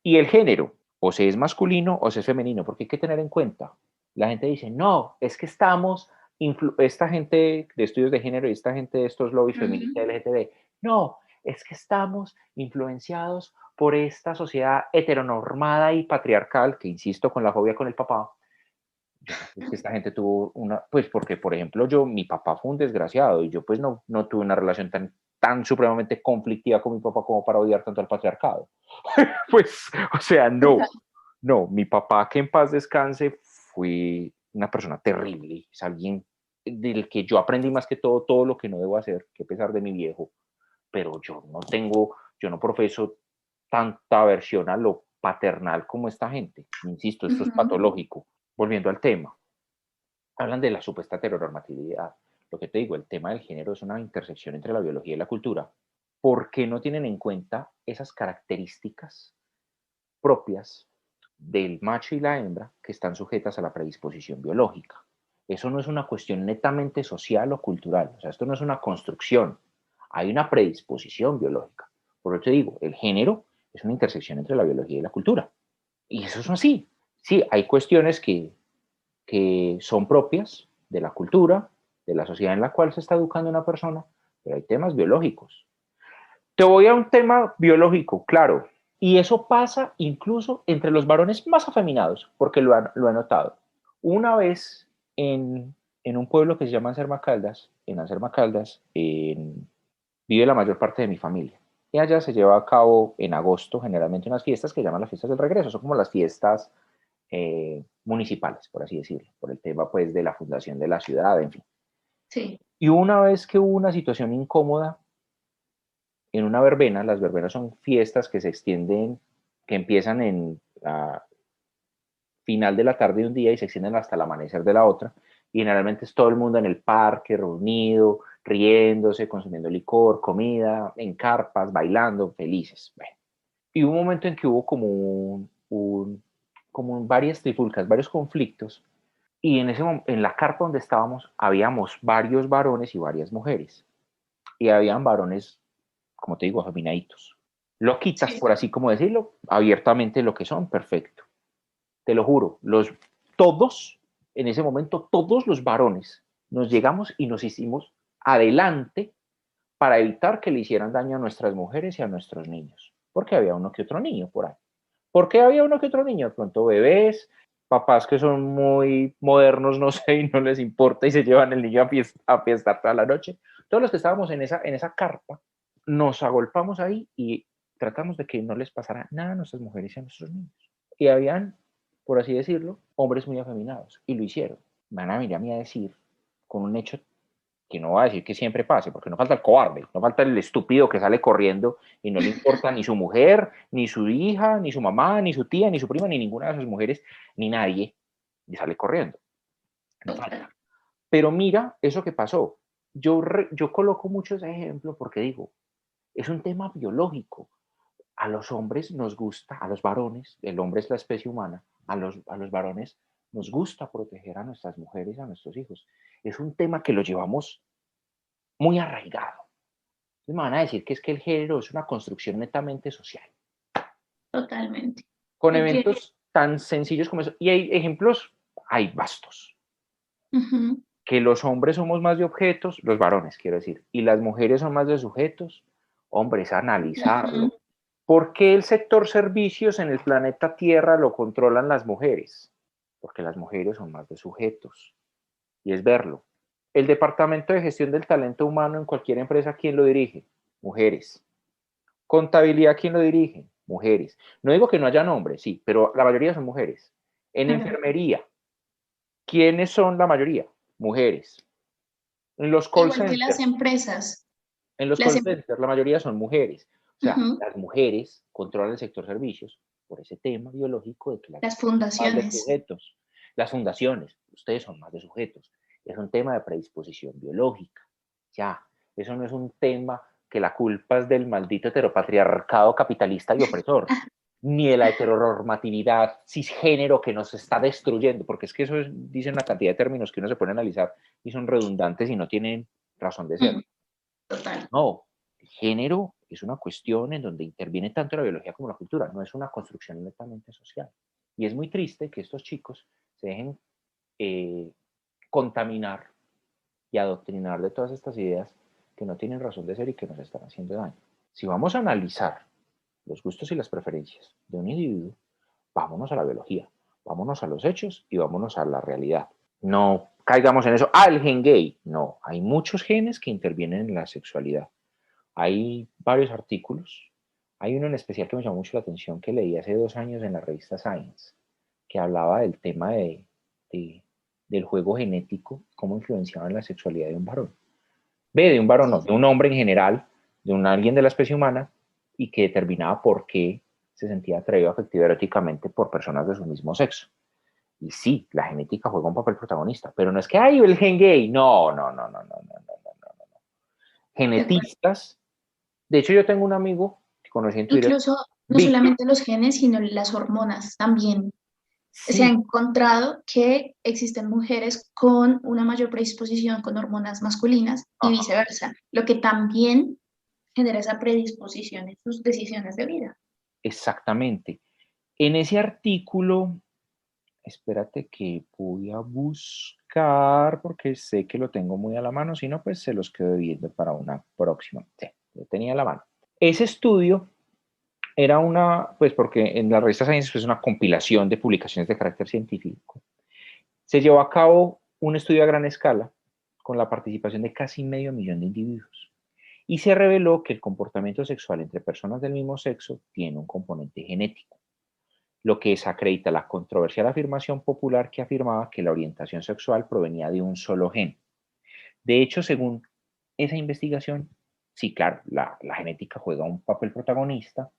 Y el género, o se es masculino o se es femenino, porque hay que tener en cuenta, la gente dice, no, es que estamos, esta gente de estudios de género y esta gente de estos lobbies feministas Ujú. LGTB, no, es que estamos influenciados por esta sociedad heteronormada y patriarcal, que insisto con la fobia con el papá. Yo no sé, es que esta gente tuvo una, pues porque por ejemplo yo, mi papá fue un desgraciado y yo pues no tuve una relación tan supremamente conflictiva con mi papá como para odiar tanto al patriarcado. Pues, o sea, Total. no, mi papá, que en paz descanse, fue una persona terrible, es alguien del que yo aprendí más que todo lo que no debo hacer, que pesar de mi viejo, pero yo no profeso tanta aversión a lo paternal como esta gente. Insisto, esto es Ujú. patológico. Volviendo al tema, hablan de la supuesta heteronormatividad. Lo que te digo, el tema del género es una intersección entre la biología y la cultura. ¿Por qué no tienen en cuenta esas características propias del macho y la hembra que están sujetas a la predisposición biológica? Eso no es una cuestión netamente social o cultural, o sea, esto no es una construcción, hay una predisposición biológica. Por eso te digo, el género es una intersección entre la biología y la cultura. Y eso es así. Sí, hay cuestiones que son propias de la cultura, de la sociedad en la cual se está educando una persona, pero hay temas biológicos. Te voy a un tema biológico, claro, y eso pasa incluso entre los varones más afeminados, porque lo he notado. Una vez en un pueblo que se llama Anserma Caldas, vive la mayor parte de mi familia. Y allá se lleva a cabo en agosto generalmente unas fiestas que llaman las fiestas del regreso, son como las fiestas municipales, por así decirlo, por el tema pues de la fundación de la ciudad, en fin. Sí. Y una vez que hubo una situación incómoda en una verbena, las verbenas son fiestas que se extienden, que empiezan en la final de la tarde de un día y se extienden hasta el amanecer de la otra, y generalmente es todo el mundo en el parque, reunido, riéndose, consumiendo licor, comida, en carpas, bailando, felices. Bueno, y hubo un momento en que hubo como varias trifulcas, varios conflictos, y en la carpa donde estábamos habíamos varios varones y varias mujeres. Y habían varones, como te digo, afeminaditos. Loquitas, Sí. por así como decirlo, abiertamente lo que son, perfecto. Te lo juro, todos, en ese momento, todos los varones nos llegamos y nos hicimos adelante para evitar que le hicieran daño a nuestras mujeres y a nuestros niños. Porque había uno que otro niño por ahí. ¿Por qué había uno que otro niño? De pronto bebés, papás que son muy modernos, no sé, y no les importa y se llevan el niño a fiestar toda la noche. Todos los que estábamos en esa carpa, nos agolpamos ahí y tratamos de que no les pasara nada a nuestras mujeres y a nuestros niños. Y habían, por así decirlo, hombres muy afeminados, y lo hicieron. Van a venir a mí a decir, con un hecho que no va a decir que siempre pase, porque no falta el cobarde, no falta el estúpido que sale corriendo y no le importa ni su mujer, ni su hija, ni su mamá, ni su tía, ni su prima, ni ninguna de sus mujeres, ni nadie, y sale corriendo. No falta. Pero mira eso que pasó. Yo coloco muchos ejemplos porque digo, es un tema biológico. A los hombres nos gusta, a los varones, el hombre es la especie humana, a los varones nos gusta proteger a nuestras mujeres, a nuestros hijos. Es un tema que lo llevamos muy arraigado. Entonces me van a decir que es que el género es una construcción netamente social. Totalmente. Con Y que, eventos tan sencillos como eso. Y hay ejemplos, hay vastos. ujú, Que los hombres somos más de objetos, los varones quiero decir, y las mujeres son más de sujetos, hombres, ujú. analizarlo. ¿Por qué el sector servicios en el planeta Tierra lo controlan las mujeres? Porque las mujeres son más de sujetos. Y es verlo. El departamento de gestión del talento humano en cualquier empresa, ¿quién lo dirige? Mujeres. Contabilidad, ¿quién lo dirige? Mujeres. No digo que no haya hombres, sí, pero la mayoría son mujeres. En Claro. enfermería, ¿quiénes son la mayoría? Mujeres. En los call Igual que las centers, empresas, en los las, call em- centers, la mayoría son mujeres. O sea, ujú, las mujeres controlan el sector servicios por ese tema biológico de que las las mujeres son más de fundaciones. sujetos. Las fundaciones, ustedes son más de sujetos. Es un tema de predisposición biológica. Ya, eso no es un tema que la culpa es del maldito heteropatriarcado capitalista y opresor, ni de la heteronormatividad cisgénero que nos está destruyendo, porque es que eso dice una cantidad de términos que uno se pone a analizar y son redundantes y no tienen razón de ser. Mm, total. No, el género es una cuestión en donde interviene tanto la biología como la cultura, no es una construcción netamente social. Y es muy triste que estos chicos se dejen eh, contaminar y adoctrinar de todas estas ideas que no tienen razón de ser y que nos están haciendo daño. Si vamos a analizar los gustos y las preferencias de un individuo, vámonos a la biología, vámonos a los hechos y vámonos a la realidad. No caigamos en eso, el gen gay. No, hay muchos genes que intervienen en la sexualidad. Hay varios artículos. Hay uno en especial que me llamó mucho la atención que leí hace 2 años en la revista Science, que hablaba del tema de, del juego genético, cómo influenciaba en la sexualidad de un varón. Ve, de un varón, no, Sí. de un hombre en general, de un alguien de la especie humana, y que determinaba por qué se sentía atraído afectivo eróticamente por personas de su mismo sexo. Y sí, la genética juega un papel protagonista, pero no es que hay el gen gay, no, no, no, no, no, no, no, no, no. De acuerdo. Genetistas. De hecho, yo tengo un amigo que conocí en Twitter, Incluso no Víctor. solamente los genes, sino las hormonas también. Se ha Sí, encontrado que existen mujeres con una mayor predisposición con hormonas masculinas y ajá, viceversa, lo que también genera esa predisposición en sus decisiones de vida. exactamente. En ese artículo, espérate que voy a buscar porque sé que lo tengo muy a la mano, si no, pues se los quedo viendo para una próxima. Sí, lo tenía a la mano. Ese estudio era una, pues porque en la revista Science es una compilación de publicaciones de carácter científico. Se llevó a cabo un estudio a gran escala con la participación de casi medio millón de individuos y se reveló que el comportamiento sexual entre personas del mismo sexo tiene un componente genético, lo que desacredita la controversial afirmación popular que afirmaba que la orientación sexual provenía de un solo gen. De hecho, según esa investigación, sí, claro, la genética juega un papel protagonista,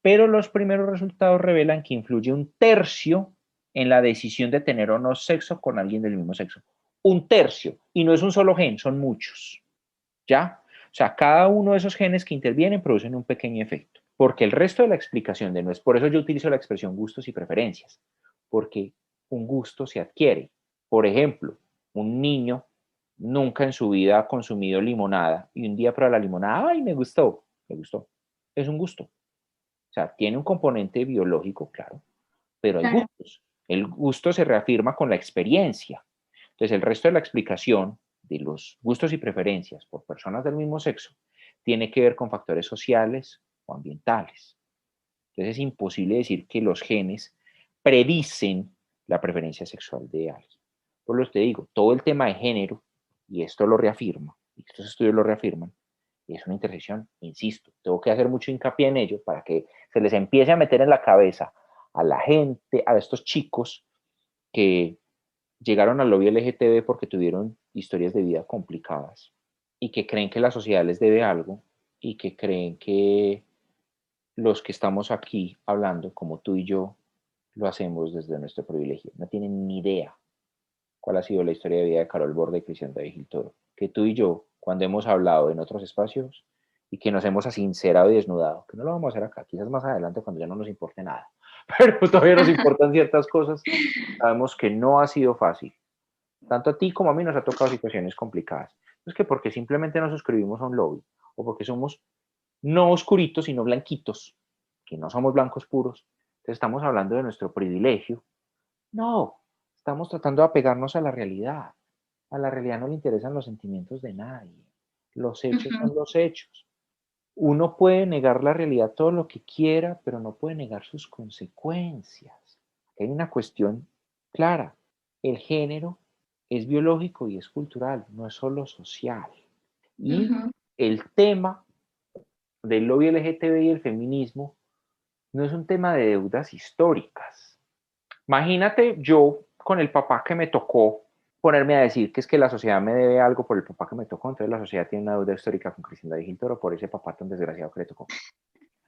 pero los primeros resultados revelan que influye un tercio en la decisión de tener o no sexo con alguien del mismo sexo. Un tercio. Y no es un solo gen, son muchos. ¿Ya? O sea, cada uno de esos genes que intervienen producen un pequeño efecto. Porque el resto de la explicación de no es, por eso yo utilizo la expresión gustos y preferencias, porque un gusto se adquiere. Por ejemplo, un niño nunca en su vida ha consumido limonada y un día prueba la limonada, ay, me gustó. Es un gusto. O sea, tiene un componente biológico, claro, pero hay Claro. gustos. El gusto se reafirma con la experiencia. Entonces, el resto de la explicación de los gustos y preferencias por personas del mismo sexo tiene que ver con factores sociales o ambientales. Entonces, es imposible decir que los genes predicen la preferencia sexual de alguien. Por lo que te digo, todo el tema de género, y esto lo reafirma, y estos estudios lo reafirman, y es una intersección, insisto, tengo que hacer mucho hincapié en ello para que se les empiece a meter en la cabeza a la gente, a estos chicos que llegaron al lobby LGTB porque tuvieron historias de vida complicadas y que creen que la sociedad les debe algo y que creen que los que estamos aquí hablando, como tú y yo, lo hacemos desde nuestro privilegio. No tienen ni idea cuál ha sido la historia de vida de Carol Borda y Cristian David Gil Toro. Que tú y yo, cuando hemos hablado en otros espacios y que nos hemos asincerado y desnudado, que no lo vamos a hacer acá, quizás más adelante cuando ya no nos importe nada, pero todavía nos importan ciertas cosas, sabemos que no ha sido fácil. Tanto a ti como a mí nos ha tocado situaciones complicadas. Es que porque simplemente nos suscribimos a un lobby o porque somos no oscuritos, sino blanquitos, que no somos blancos puros, entonces estamos hablando de nuestro privilegio. No, estamos tratando de apegarnos a la realidad. A la realidad no le interesan los sentimientos de nadie. Los hechos Ujú, son los hechos. Uno puede negar la realidad todo lo que quiera, pero no puede negar sus consecuencias. Hay una cuestión clara. El género es biológico y es cultural, no es solo social. Y ujú. el tema del lobby LGTB y el feminismo no es un tema de deudas históricas. Imagínate yo con el papá que me tocó ponerme a decir que es que la sociedad me debe algo por el papá que me tocó, entonces la sociedad tiene una deuda histórica con Cristian David Gil Toro por ese papá tan desgraciado que le tocó.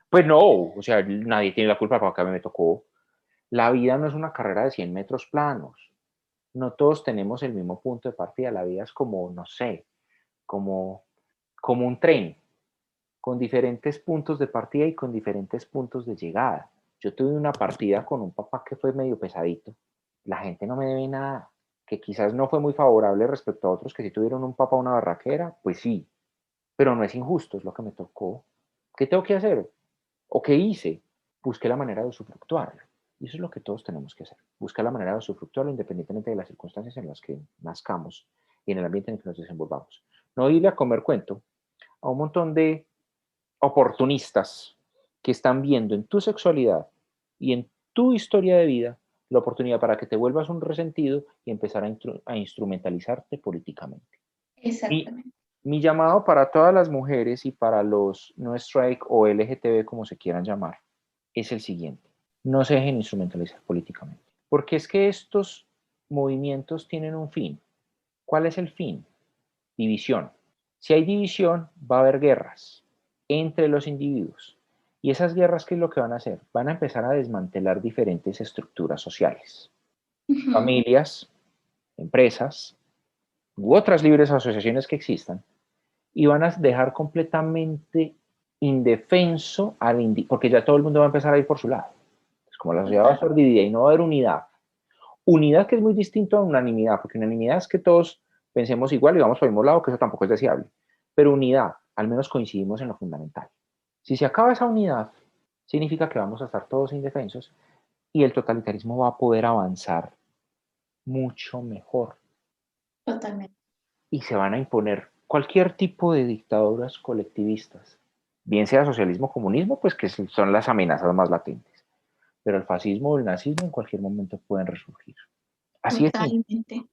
Pues no, o sea, nadie tiene la culpa del papá que me tocó. La vida no es una carrera de 100 metros planos. No todos tenemos el mismo punto de partida. La vida es como, no sé, como, como un tren, con diferentes puntos de partida y con diferentes puntos de llegada. Yo tuve una partida con un papá que fue medio pesadito. La gente no me debe nada, que quizás no fue muy favorable respecto a otros que si tuvieron un papá una barraquera, pues sí, pero no es injusto, es lo que me tocó. ¿Qué tengo que hacer? ¿O qué hice? Busqué la manera de usufructuarlo. Y eso es lo que todos tenemos que hacer. Buscar la manera de usufructuarlo independientemente de las circunstancias en las que nazcamos y en el ambiente en el que nos desenvolvamos. No irle a comer cuento a un montón de oportunistas que están viendo en tu sexualidad y en tu historia de vida la oportunidad para que te vuelvas un resentido y empezar a instrumentalizarte políticamente. Mi, Exactamente. mi llamado para todas las mujeres y para los no strike o LGTB, como se quieran llamar, es el siguiente. No se dejen instrumentalizar políticamente. Porque es que estos movimientos tienen un fin. ¿Cuál es el fin? División. Si hay división, va a haber guerras entre los individuos. Y esas guerras, ¿qué es lo que van a hacer? Van a empezar a desmantelar diferentes estructuras sociales, Ujú. familias, empresas u otras libres asociaciones que existan, y van a dejar completamente indefenso al individuo, porque ya todo el mundo va a empezar a ir por su lado. Es como la sociedad va a Total. estar dividida y no va a haber unidad. Unidad que es muy distinto a unanimidad, porque unanimidad es que todos pensemos igual y vamos por el mismo lado, que eso tampoco es deseable. Pero unidad, al menos coincidimos en lo fundamental. Si se acaba esa unidad, significa que vamos a estar todos indefensos y el totalitarismo va a poder avanzar mucho mejor Totalmente. y se van a imponer cualquier tipo de dictaduras colectivistas, bien sea socialismo o comunismo, pues que son las amenazas más latentes, pero el fascismo o el nazismo en cualquier momento pueden resurgir. Así es. Totalmente.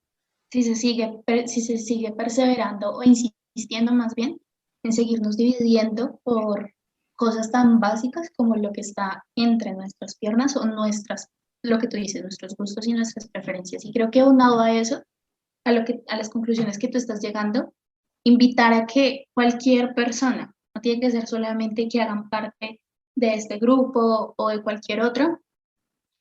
Si se sigue perseverando o insistiendo más bien en seguirnos dividiendo por cosas tan básicas como lo que está entre nuestras piernas o lo que tú dices, nuestros gustos y nuestras preferencias. Y creo que aunado a eso, a las conclusiones que tú estás llegando, invitar a que cualquier persona, no tiene que ser solamente que hagan parte de este grupo o de cualquier otro,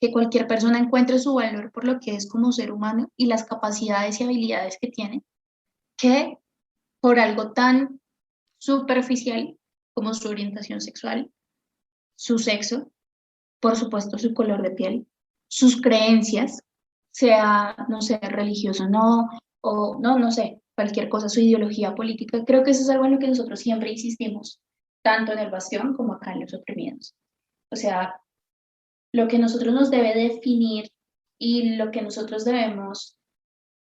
que cualquier persona encuentre su valor por lo que es como ser humano y las capacidades y habilidades que tiene, que por algo tan superficial como su orientación sexual, su sexo, por supuesto su color de piel, sus creencias, sea, no sé, religioso no, o no, no sé, cualquier cosa, su ideología política. Creo que eso es algo en lo que nosotros siempre insistimos, tanto en el Bastión como acá en los oprimidos. O sea, lo que nosotros nos debe definir y lo que nosotros debemos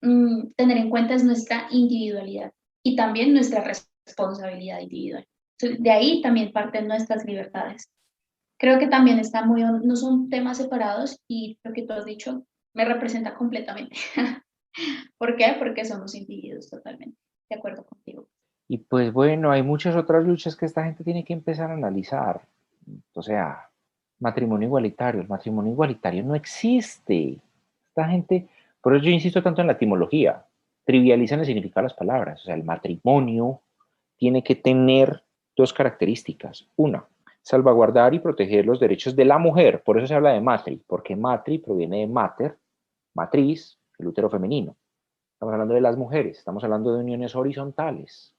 tener en cuenta es nuestra individualidad y también nuestra responsabilidad individual. De ahí también parten nuestras libertades. Creo que también está muy, no son temas separados y lo que tú has dicho me representa completamente. ¿Por qué? Porque somos individuos totalmente. De acuerdo contigo. Y pues bueno, hay muchas otras luchas que esta gente tiene que empezar a analizar. O sea, matrimonio igualitario. El matrimonio igualitario no existe. Esta gente, por eso yo insisto tanto en la etimología, trivializan el significado de las palabras. O sea, el matrimonio tiene que tener dos características. Una, salvaguardar y proteger los derechos de la mujer. Por eso se habla de matri, porque matri proviene de mater, matriz, el útero femenino. Estamos hablando de las mujeres, estamos hablando de uniones horizontales,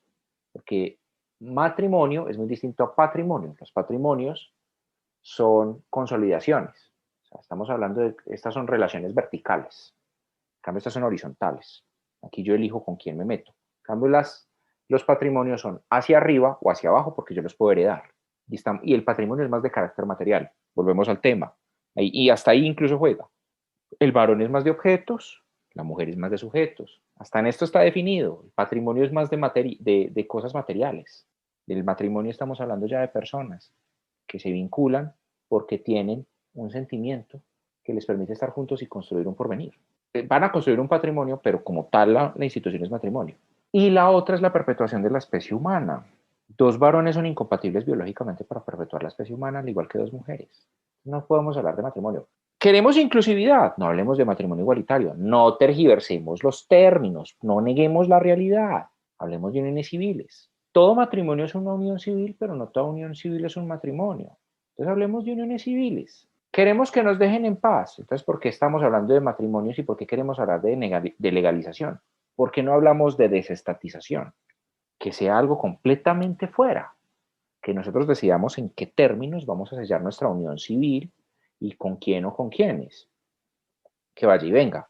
porque matrimonio es muy distinto a patrimonio. Los patrimonios son consolidaciones. O sea, estamos hablando de, estas son relaciones verticales. En cambio, estas son horizontales. Aquí yo elijo con quién me meto. En cambio, los patrimonios son hacia arriba o hacia abajo porque yo los puedo heredar. Y el patrimonio es más de carácter material. Volvemos al tema. Y hasta ahí incluso juega. El varón es más de objetos, la mujer es más de sujetos. Hasta en esto está definido. El patrimonio es más de cosas materiales. Del matrimonio estamos hablando ya de personas que se vinculan porque tienen un sentimiento que les permite estar juntos y construir un porvenir. Van a construir un patrimonio, pero como tal la institución es matrimonio. Y la otra es la perpetuación de la especie humana. Dos varones son incompatibles biológicamente para perpetuar la especie humana, al igual que dos mujeres. No podemos hablar de matrimonio. ¿Queremos inclusividad? No hablemos de matrimonio igualitario. No tergiversemos los términos. No neguemos la realidad. Hablemos de uniones civiles. Todo matrimonio es una unión civil, pero no toda unión civil es un matrimonio. Entonces hablemos de uniones civiles. Queremos que nos dejen en paz. Entonces, ¿por qué estamos hablando de matrimonios y por qué queremos hablar de legalización? ¿Por qué no hablamos de desestatización? Que sea algo completamente fuera. Que nosotros decidamos en qué términos vamos a sellar nuestra unión civil y con quién o con quiénes. Que vaya y venga.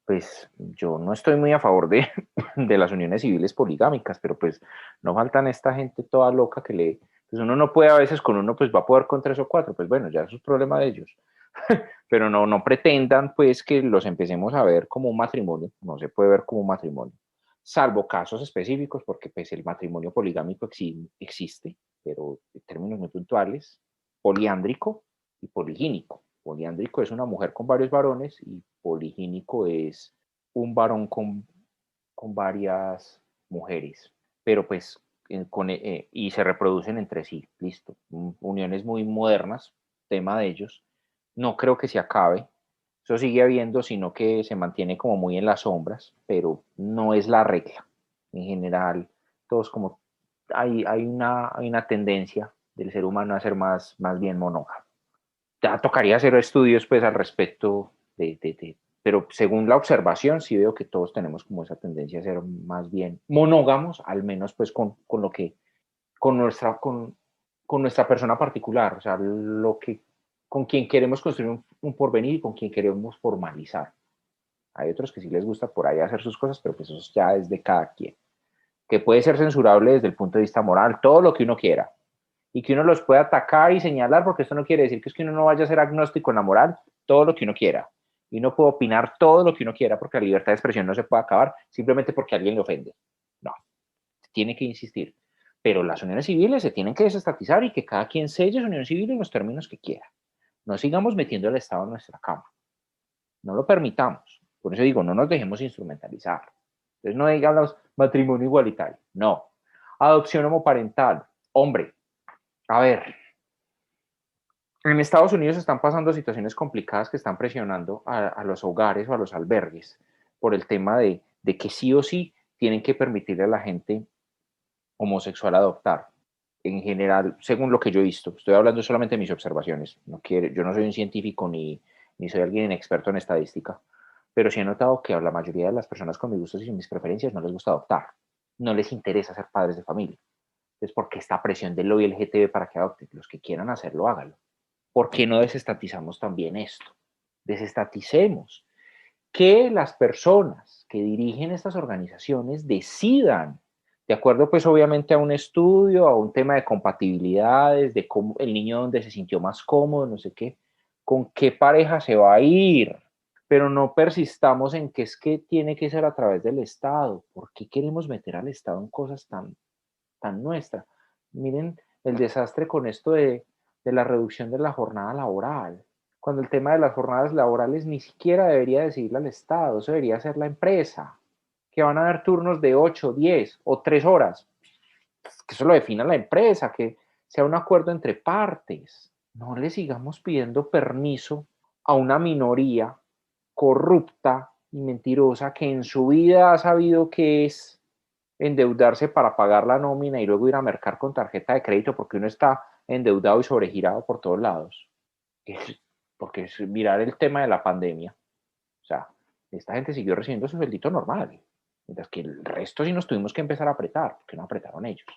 Pues yo no estoy muy a favor de las uniones civiles poligámicas, pero pues no faltan esta gente toda loca que pues uno no puede a veces con uno, pues va a poder con tres o cuatro, pues bueno, ya eso es problema de ellos. Pero no pretendan pues que los empecemos a ver como un matrimonio, no se puede ver como un matrimonio, salvo casos específicos, porque pues el matrimonio poligámico existe, pero en términos muy puntuales, poliándrico y poligínico. Poliándrico es una mujer con varios varones y poligínico es un varón con varias mujeres, pero pues y se reproducen entre sí, listo. Uniones muy modernas, tema de ellos. No creo que se acabe, eso sigue habiendo, sino que se mantiene como muy en las sombras, pero no es la regla. En general, todos como hay una tendencia del ser humano a ser más bien monógamo. Ya tocaría hacer estudios pues al respecto pero según la observación sí veo que todos tenemos como esa tendencia a ser más bien monógamos, al menos pues con lo que, con nuestra, con nuestra persona particular, o sea, con quien queremos construir un porvenir y con quien queremos formalizar. Hay otros que sí les gusta por ahí hacer sus cosas, pero pues eso ya es de cada quien. Que puede ser censurable desde el punto de vista moral, todo lo que uno quiera, y que uno los puede atacar y señalar, porque esto no quiere decir que es que uno no vaya a ser agnóstico en la moral, todo lo que uno quiera. Y uno puede opinar todo lo que uno quiera, porque la libertad de expresión no se puede acabar simplemente porque alguien le ofende. No, tiene que insistir. Pero las uniones civiles se tienen que desestatizar y que cada quien selle su unión civil en los términos que quiera. No sigamos metiendo el Estado en nuestra cama. No lo permitamos. Por eso digo, no nos dejemos instrumentalizar. Entonces no digamos matrimonio igualitario. No. Adopción homoparental. Hombre, a ver, en Estados Unidos están pasando situaciones complicadas que están presionando a los hogares o a los albergues por el tema de que sí o sí tienen que permitirle a la gente homosexual adoptar. En general, según lo que yo he visto, estoy hablando solamente de mis observaciones. Yo no soy un científico ni soy alguien experto en estadística, pero sí he notado que a la mayoría de las personas con mis gustos y mis preferencias no les gusta adoptar. No les interesa ser padres de familia. Entonces, ¿por qué esta presión del lobby LGTB para que adopten? Los que quieran hacerlo, háganlo. ¿Por qué no desestatizamos también esto? Desestaticemos. Que las personas que dirigen estas organizaciones decidan, de acuerdo pues obviamente a un estudio, a un tema de compatibilidades, de cómo el niño donde se sintió más cómodo, no sé qué, con qué pareja se va a ir, pero no persistamos en que es que tiene que ser a través del Estado. ¿Por qué queremos meter al Estado en cosas tan nuestras? Miren el desastre con esto de la reducción de la jornada laboral. cuando el tema de las jornadas laborales ni siquiera debería decidirle al Estado, eso debería ser la empresa, que van a haber turnos de 8, 10 o 3 horas, que eso lo defina la empresa, que sea un acuerdo entre partes. No le sigamos pidiendo permiso a una minoría corrupta y mentirosa que en su vida ha sabido qué es endeudarse para pagar la nómina y luego ir a mercar con tarjeta de crédito porque uno está endeudado y sobregirado por todos lados. Porque es mirar el tema de la pandemia. O sea, esta gente siguió recibiendo su sueldito normal, mientras que el resto sí nos tuvimos que empezar a apretar, porque no apretaron ellos.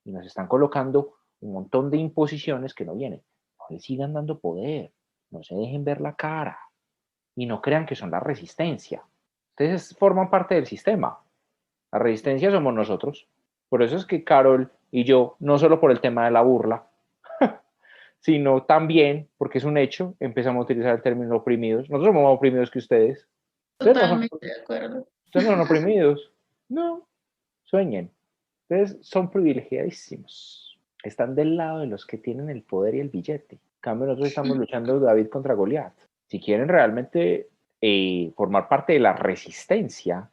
Y nos están colocando un montón de imposiciones que no vienen. No le sigan dando poder, no se dejen ver la cara y no crean que son la resistencia. Ustedes forman parte del sistema. La resistencia somos nosotros. Por eso es que Carol y yo, no solo por el tema de la burla, sino también, porque es un hecho, empezamos a utilizar el término oprimidos. Nosotros somos más oprimidos que ustedes. Totalmente de acuerdo. Ustedes no son oprimidos. No, sueñen. Ustedes son privilegiadísimos. Están del lado de los que tienen el poder y el billete. En cambio, nosotros estamos luchando David contra Goliat. Si quieren realmente formar parte de la resistencia,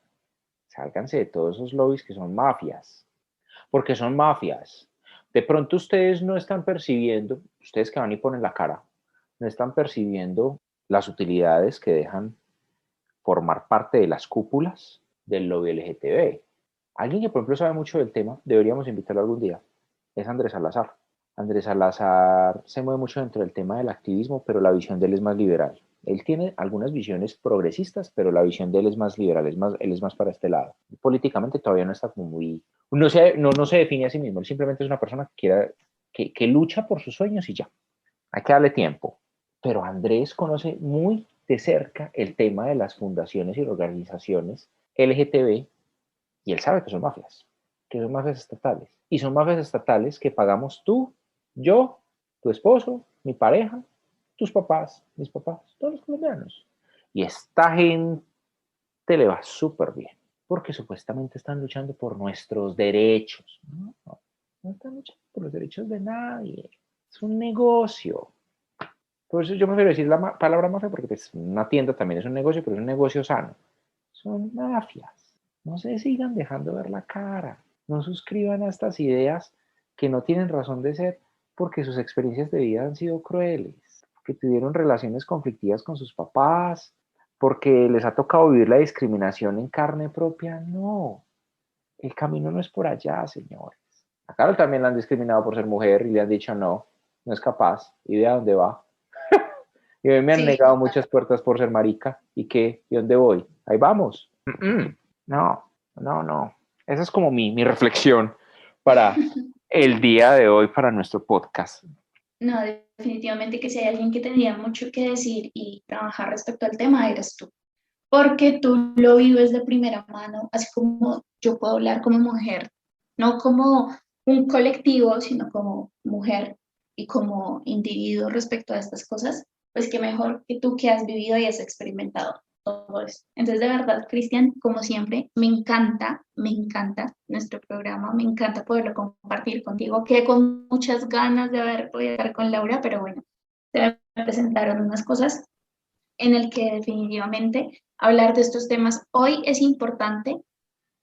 sálganse de todos esos lobbies que son mafias. Porque son mafias. De pronto ustedes no están percibiendo, ustedes que van y ponen la cara, no están percibiendo las utilidades que dejan formar parte de las cúpulas del lobby LGTB. Alguien que, por ejemplo, sabe mucho del tema, deberíamos invitarlo algún día, es Andrés Salazar. Andrés Salazar se mueve mucho dentro del tema del activismo, pero la visión de él es más liberal. Él tiene algunas visiones progresistas, pero la visión de él es más liberal, él es más para este lado. Políticamente todavía no está como muy... No se define a sí mismo, él simplemente es una persona que lucha por sus sueños y ya. Hay que darle tiempo. Pero Andrés conoce muy de cerca el tema de las fundaciones y organizaciones LGTB y él sabe que son mafias estatales. Y son mafias estatales que pagamos tú, yo, tu esposo, mi pareja, tus papás, mis papás, todos los colombianos. Y esta gente le va súper bien, porque supuestamente están luchando por nuestros derechos. No están luchando por los derechos de nadie. Es un negocio. Por eso yo prefiero decir la palabra mafia, porque pues, una tienda también es un negocio, pero es un negocio sano. Son mafias. No se sigan dejando ver la cara. No suscriban a estas ideas que no tienen razón de ser porque sus experiencias de vida han sido crueles, que tuvieron relaciones conflictivas con sus papás, porque les ha tocado vivir la discriminación en carne propia. No, el camino no es por allá, señores. A Carol también la han discriminado por ser mujer y le han dicho no, no es capaz y ve a dónde va. Y me han Sí, negado muchas puertas por ser marica. ¿Y qué? ¿Y dónde voy? Ahí vamos. No, no. Esa es como mi reflexión para el día de hoy, para nuestro podcast. no, definitivamente que si hay alguien que tendría mucho que decir y trabajar respecto al tema, eres tú. Porque tú lo vives de primera mano, así como yo puedo hablar como mujer, no como un colectivo, sino como mujer y como individuo respecto a estas cosas, pues qué mejor que tú que has vivido y has experimentado todo eso. Entonces, de verdad, Cristian, como siempre, me encanta nuestro programa, me encanta poderlo compartir contigo. Quedé con muchas ganas de haber podido estar con Laura, pero bueno, se me presentaron unas cosas en el que definitivamente hablar de estos temas hoy es importante,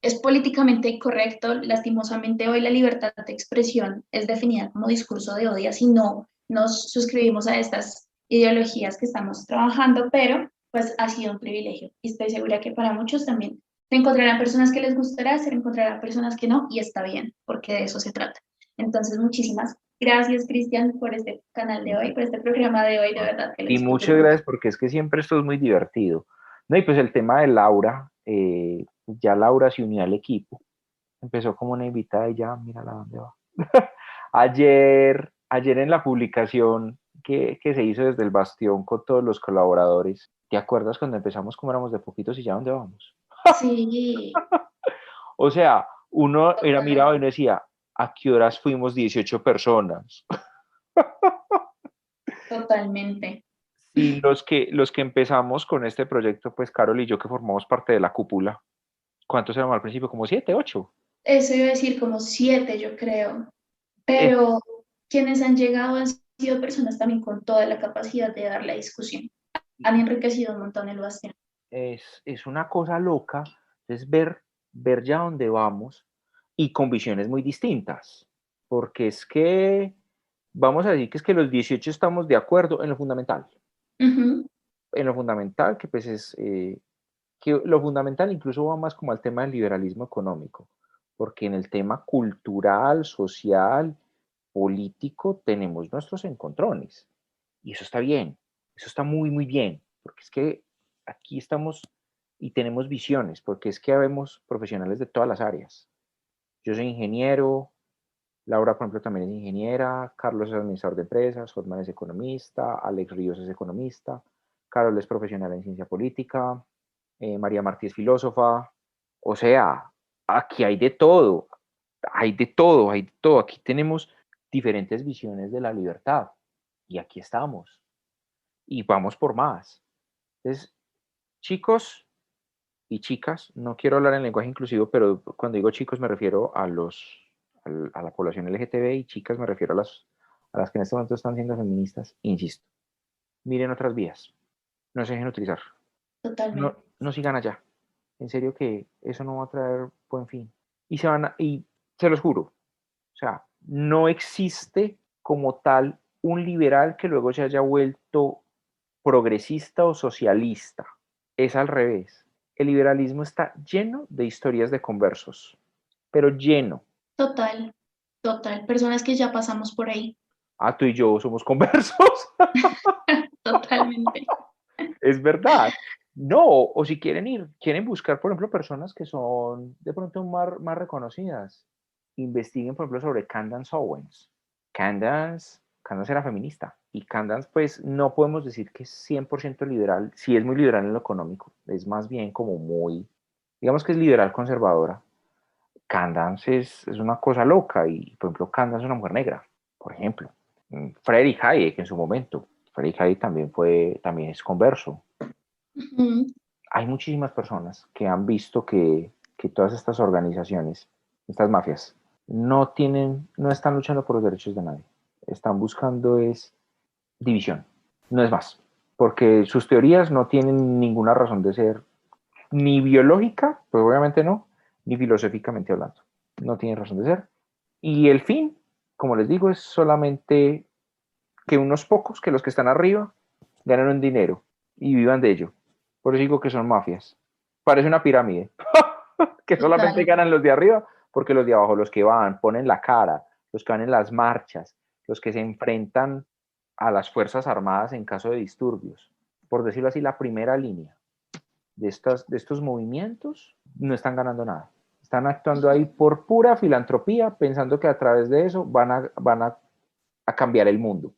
es políticamente incorrecto. Lastimosamente hoy la libertad de expresión es definida como discurso de odio si no nos suscribimos a estas ideologías que estamos trabajando, pero pues ha sido un privilegio y estoy segura que para muchos también se encontrarán personas que les gustará, se encontrarán personas que no y está bien, porque de eso se trata. Entonces, muchísimas gracias, Cristian, por este canal de hoy, por este programa de hoy, de verdad que lo Y disfruto muchas mucho. gracias porque es que siempre esto es muy divertido. No, y pues el tema de Laura, ya Laura se unió al equipo, empezó como una invitada y ya, mírala dónde va. Ayer en la publicación que se hizo desde el Bastión con todos los colaboradores, ¿te acuerdas cuando empezamos como éramos de poquitos y ya dónde vamos? Sí, O sea, uno era mirado y totalmente. uno decía, ¿a qué horas fuimos 18 personas? Totalmente. Y los que empezamos con este proyecto, pues Carol y yo que formamos parte de la cúpula, ¿cuántos éramos al principio? Como 7, 8. Eso iba a decir como 7, yo creo. Pero quienes han llegado han sido personas también con toda la capacidad de dar la discusión. Han enriquecido un montón el Bastión. Es una cosa loca, es ver ya dónde vamos y con visiones muy distintas, porque es que vamos a decir que es que los 18 estamos de acuerdo en lo fundamental. Ujú. En lo fundamental, que pues es que lo fundamental incluso va más como al tema del liberalismo económico, porque en el tema cultural, social, político, tenemos nuestros encontrones. Y eso está bien, eso está muy, muy bien, porque es que aquí estamos y tenemos visiones, porque es que habemos profesionales de todas las áreas. Yo soy ingeniero, Laura, por ejemplo, también es ingeniera, Carlos es administrador de empresas, Hotman es economista, Alex Ríos es economista, Carol es profesional en ciencia política, María Martí es filósofa. O sea, aquí hay de todo, hay de todo, hay de todo. Aquí tenemos diferentes visiones de la libertad y aquí estamos y vamos por más. Entonces, chicos y chicas, no quiero hablar en lenguaje inclusivo, pero cuando digo chicos me refiero a la población LGTB y chicas me refiero a las que en este momento están siendo feministas. Insisto, miren otras vías, no se dejen utilizar, no, Totalmente. no sigan allá. En serio que eso no va a traer buen fin. Y se los juro, o sea, no existe como tal un liberal que luego se haya vuelto progresista o socialista. Es al revés. El liberalismo está lleno de historias de conversos, pero lleno. Total, total. Personas que ya pasamos por ahí. Ah, tú y yo somos conversos. Totalmente. Es verdad. No, o si quieren buscar, por ejemplo, personas que son de pronto más reconocidas. Investiguen, por ejemplo, sobre Candace Owens. Candace era feminista. Y Candace, pues, no podemos decir que es 100% liberal. Sí es muy liberal en lo económico. Es más bien como muy, digamos que es liberal conservadora. Candace es una cosa loca. Y, por ejemplo, Candace es una mujer negra, por ejemplo. Friedrich Hayek en su momento. Friedrich Hayek también es converso. Ujú. Hay muchísimas personas que han visto que todas estas organizaciones, estas mafias, no están luchando por los derechos de nadie. Están buscando es división, no es más. Porque sus teorías no tienen ninguna razón de ser, ni biológica, pues obviamente no, ni filosóficamente hablando. No tienen razón de ser. Y el fin, como les digo, es solamente que unos pocos, que los que están arriba, ganen un dinero y vivan de ello. Por eso digo que son mafias. Parece una pirámide, que solamente Total. ganan los de arriba, porque los de abajo, los que van, ponen la cara, los que van en las marchas, los que se enfrentan a las Fuerzas Armadas en caso de disturbios, por decirlo así, la primera línea de estos movimientos, no están ganando nada. Están actuando ahí por pura filantropía, pensando que a través de eso van a cambiar el mundo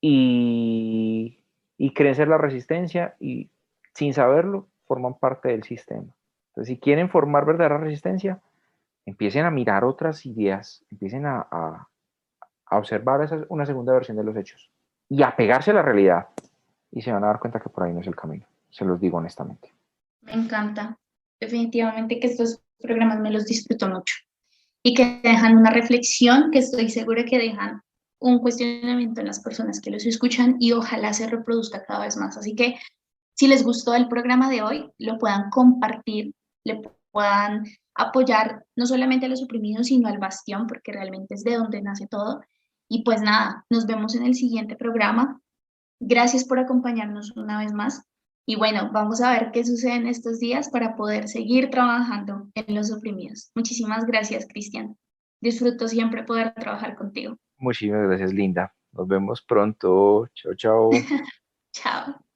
y creen ser la resistencia y sin saberlo forman parte del sistema. Entonces, si quieren formar verdadera resistencia, empiecen a mirar otras ideas, empiecen a observar una segunda versión de los hechos y a pegarse a la realidad y se van a dar cuenta que por ahí no es el camino, se los digo honestamente. Me encanta. Definitivamente que estos programas me los disfruto mucho y que dejan una reflexión que estoy segura que dejan un cuestionamiento en las personas que los escuchan y ojalá se reproduzca cada vez más. Así que si les gustó el programa de hoy, lo puedan compartir, le puedan apoyar no solamente a los oprimidos, sino al bastión, porque realmente es de donde nace todo. Y pues nada, nos vemos en el siguiente programa. Gracias por acompañarnos una vez más. Y bueno, vamos a ver qué sucede en estos días para poder seguir trabajando en los oprimidos. Muchísimas gracias, Cristian. Disfruto siempre poder trabajar contigo. Muchísimas gracias, Linda. Nos vemos pronto. Chao, chao. Chao.